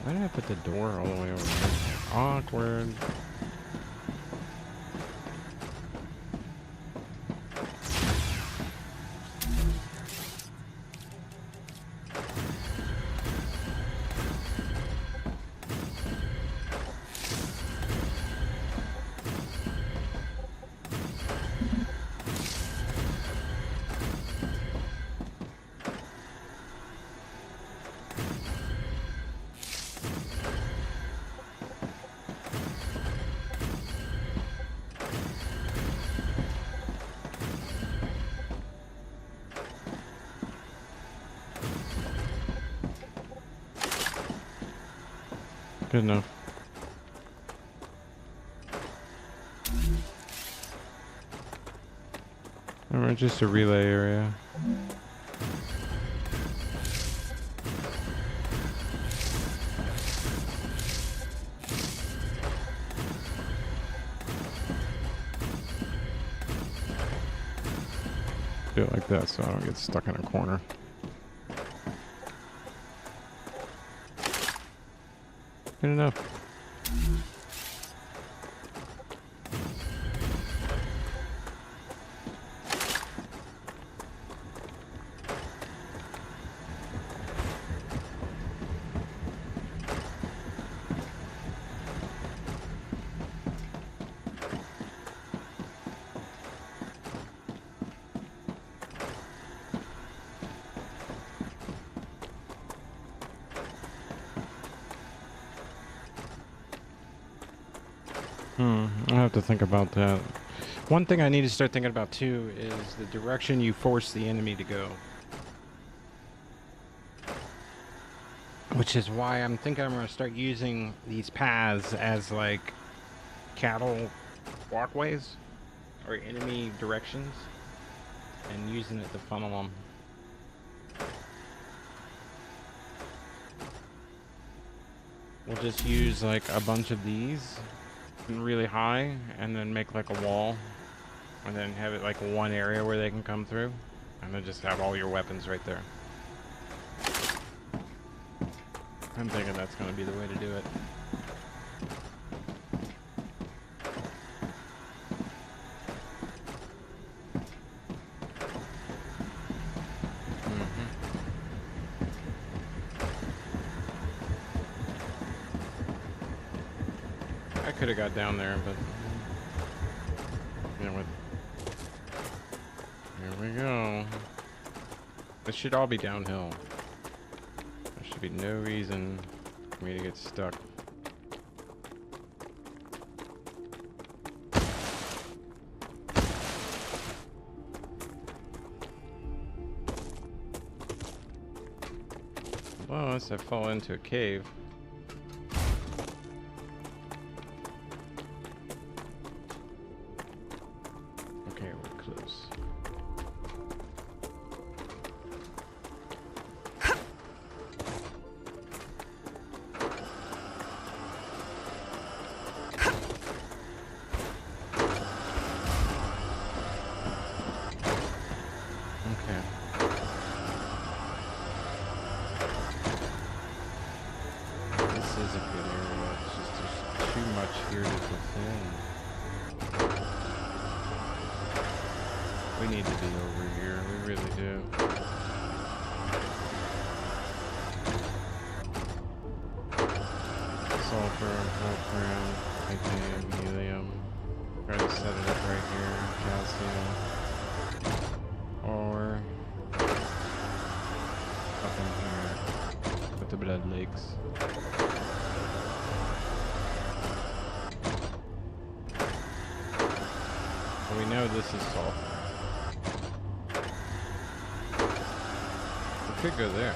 Why did I put the door all the way over here? Awkward. Good enough. Or just a relay area. Do it like that so I don't get stuck in a corner. Good enough. I have to think about that. One thing I need to start thinking about too is the direction you force the enemy to go. Which is why I'm thinking I'm going to start using these paths as like cattle walkways or enemy directions and using it to funnel them. We'll just use like a bunch of these really high and then make like a wall and then have it like one area where they can come through and then just have all your weapons right there. I'm thinking that's going to be the way to do it. Could have got down there, but you know what? Here we go. This should all be downhill. There should be no reason for me to get stuck. Well, unless I fall into a cave. We need to be over here, we really do. Sulfur, wolfram, titanium, helium. Try to set it up right here. Calcium. Or up in here with the blood lakes. We know this is sulfur. We could go there.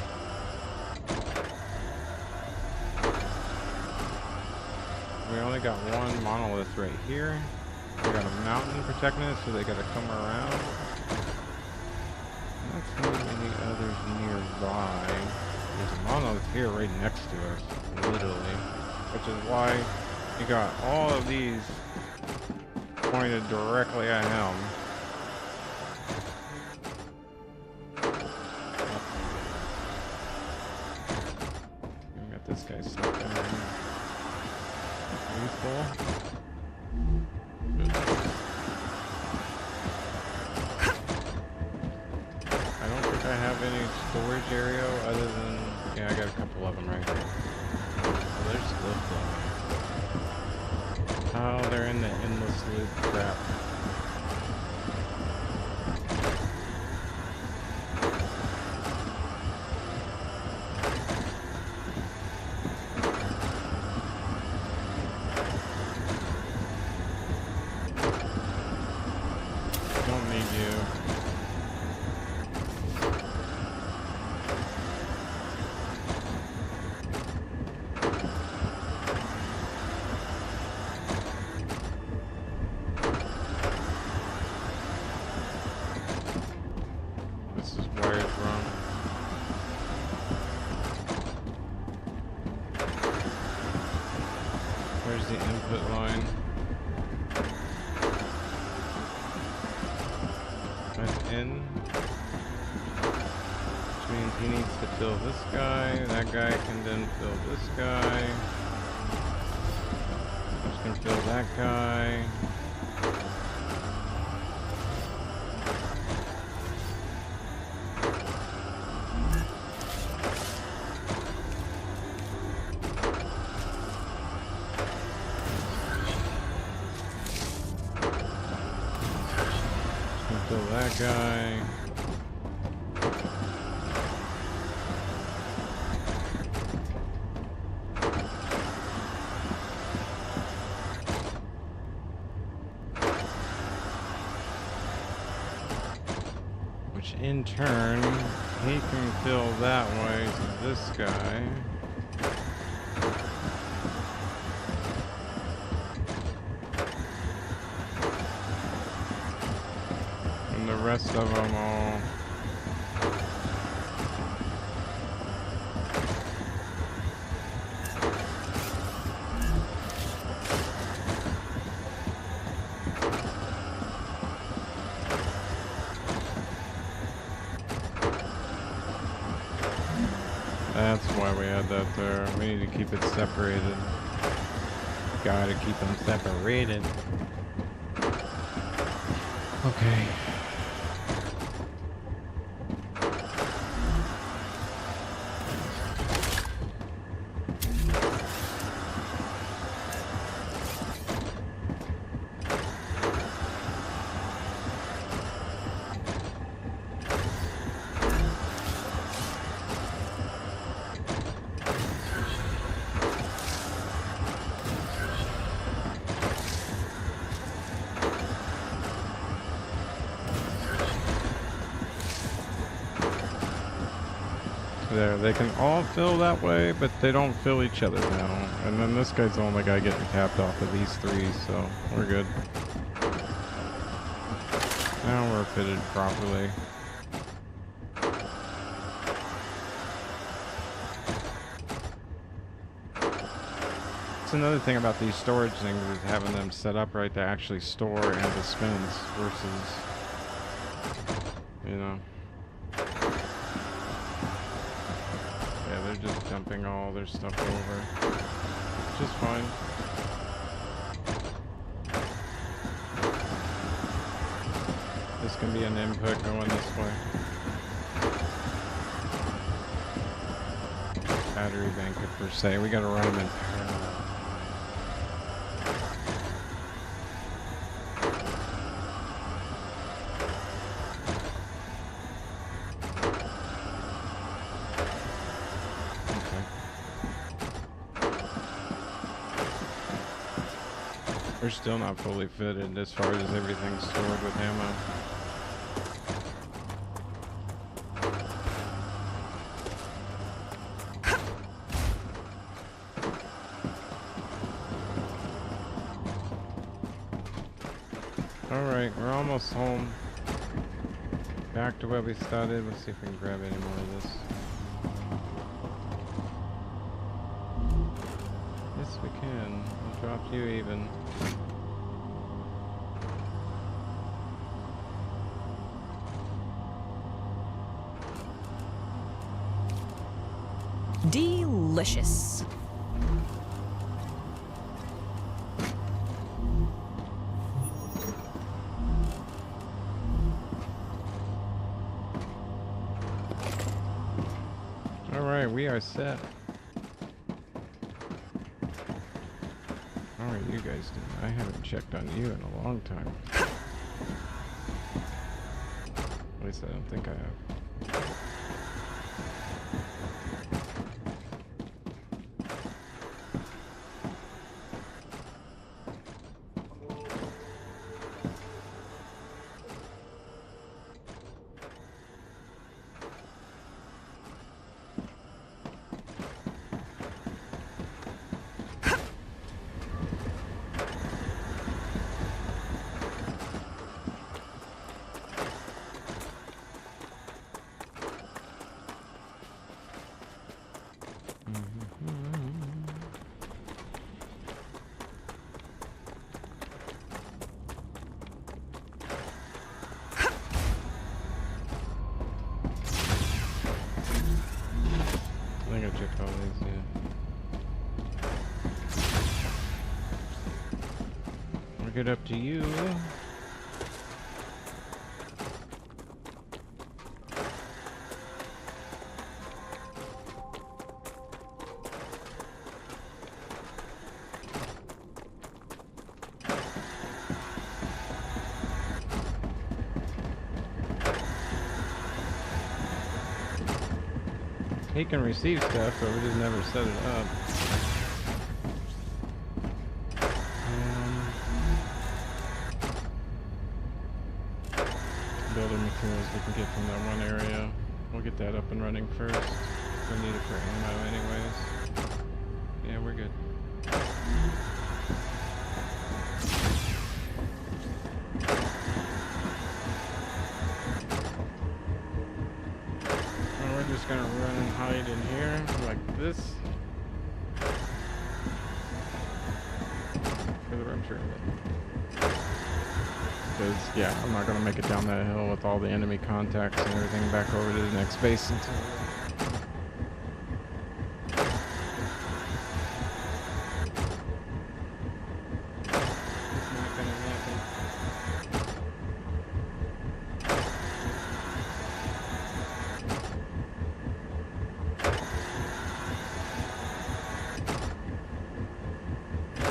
We only got one monolith right here. We got a mountain protecting it, so they gotta come around. I don't see any others nearby. There's a monolith here right next to us, literally. Which is why you got all of these pointed directly at him. We got this guy stuck in there. Useful. I don't think I have any storage area other than, yeah, I got a couple of them right here. Oh, there's still flowing. Oh, they're in the endless loop crap. Don't need you. input line. That's in. Which means he needs to fill this guy. That guy can then fill this guy. Which can fill that guy. Fill that guy. Which in turn, he can fill that way to this guy. The rest of them all that's why we had that there. We need to keep it separated. Gotta keep them separated. Okay. There, they can all fill that way, but they don't fill each other now. And then this guy's the only guy getting tapped off of these three, so we're good. Now we're fitted properly. That's another thing about these storage things, is having them set up right to actually store and dispense versus, you know. They're just dumping all their stuff over, which is fine. This can be an input going this way. Battery bank per se. We gotta run them in parallel. We're still not fully fitted as far as everything's stored with ammo. Alright, we're almost home. Back to where we started. Let's see if we can grab any more of this. Yes, we can. I'll drop you even. Delicious. All right, we are set. How are you guys doing? I haven't checked on you in a long time. At least I don't think I have. it up to you. He can receive stuff, but we just never set it up. Building materials we can get from that one area. We'll get that up and running first. We need it for ammo anyways. Yeah, we're good. Well, we're just gonna run and hide in here like this. For the rupture. Because, yeah, I'm not going to make it down that hill with all the enemy contacts and everything back over to the next base until... It's not going to happen.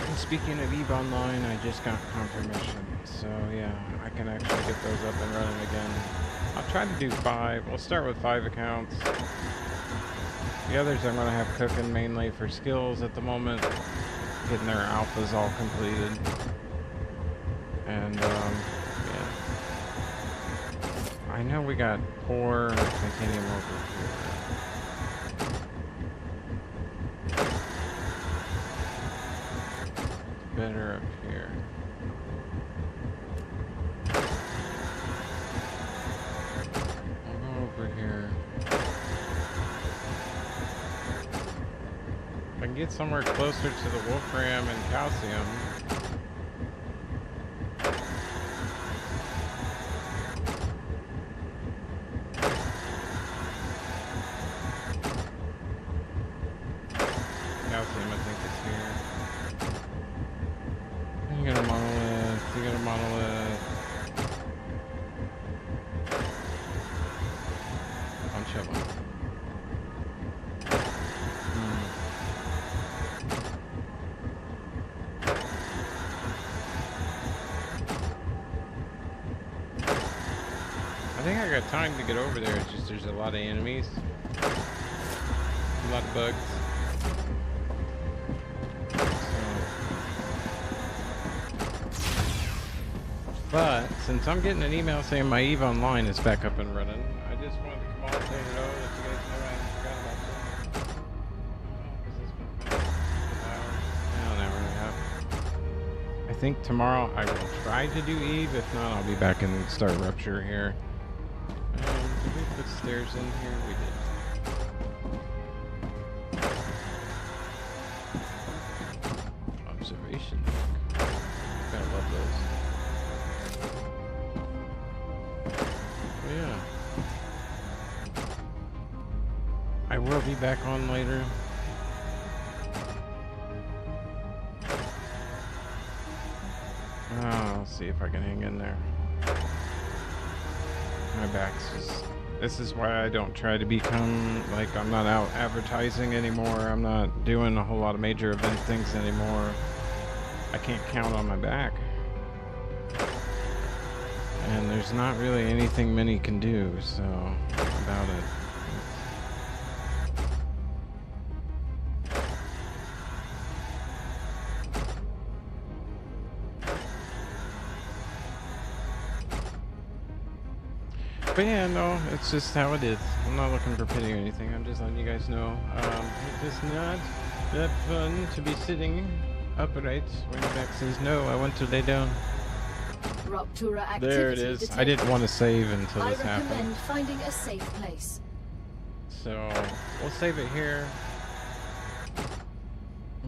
And speaking of EVE Online, I just got confirmation. So yeah, I can actually get those up and running again. I'll try to do 5. We'll start with 5 accounts. The others I'm going to have cooking mainly for skills at the moment. Getting their alphas all completed. And yeah. I know we got poor titanium over here. Better up here. Here. If I can get somewhere closer to the wolfram and calcium. Calcium, I think it's here. You got a monolith, you got a monolith. Chilling. I think I got time to get over there. It's just there's a lot of enemies, a lot of bugs. But since I'm getting an email saying my EVE Online is back up and running, I just wanted to come on and say hello, let you guys know I forgot about something. I'll never have. I think tomorrow I will try to do EVE. If not, I'll be back in Star Rupture here. Did we put stairs in here? We did. Observation. Gotta love those. Yeah. I will be back on later. I'll see if I can hang in there. My back's just... This is why I don't try to become, like, I'm not out advertising anymore. I'm not doing a whole lot of major event things anymore. I can't count on my back. And there's not really anything many can do, so, about it. But yeah, no, it's just how it is. I'm not looking for pity or anything. I'm just letting you guys know. It's just not that fun to be sitting upright when your back says, no, I want to lay down. There it is. Detected. I didn't want to save until this I recommend happened. finding a safe place. So, we'll save it here.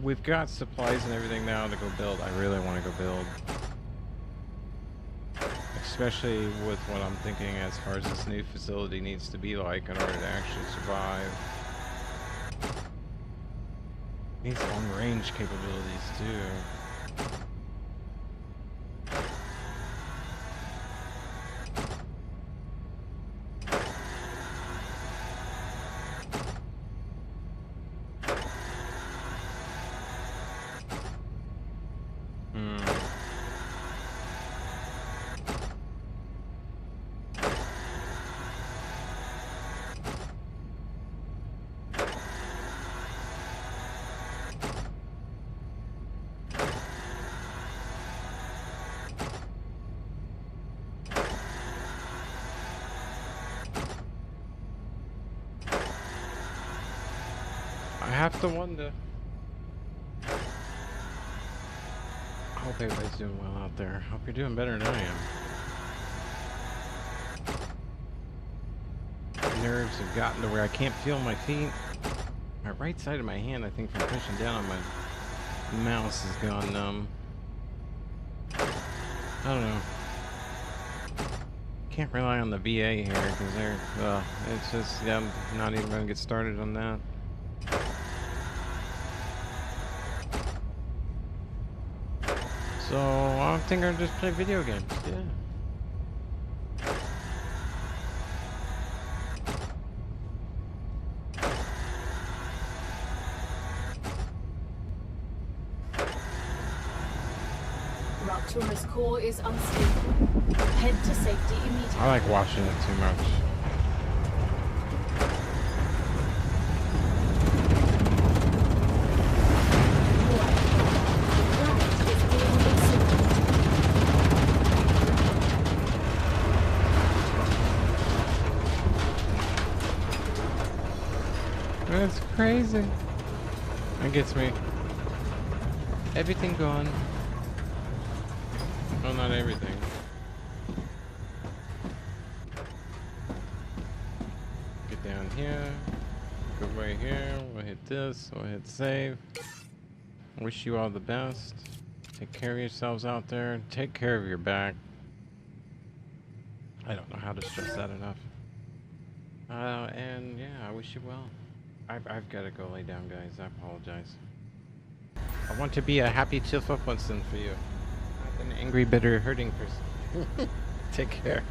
We've got supplies and everything now to go build. I really want to go build. Especially with what I'm thinking as far as this new facility needs to be like in order to actually survive. Needs long range capabilities too. have to wonder. I hope everybody's doing well out there. Hope you're doing better than I am. Nerves have gotten to where I can't feel my feet. My right side of my hand, I think from pushing down on my mouse has gone numb. I don't know. Can't rely on the VA here because they're, it's just, yeah, I'm not even going to get started on that. So I think I'll just play video games, yeah. Raptura's core is unstable. Head to safety immediately. I like watching it too much. That's crazy. That gets me. Everything gone. Well, not everything. Get down here. Go right here. We'll hit this. We'll hit save. Wish you all the best. Take care of yourselves out there. Take care of your back. I don't know how to stress that enough. And yeah, I wish you well. I've got to go lay down, guys. I apologize. I want to be a happy, cheerful person for you. Not an angry, bitter, hurting person. Take care.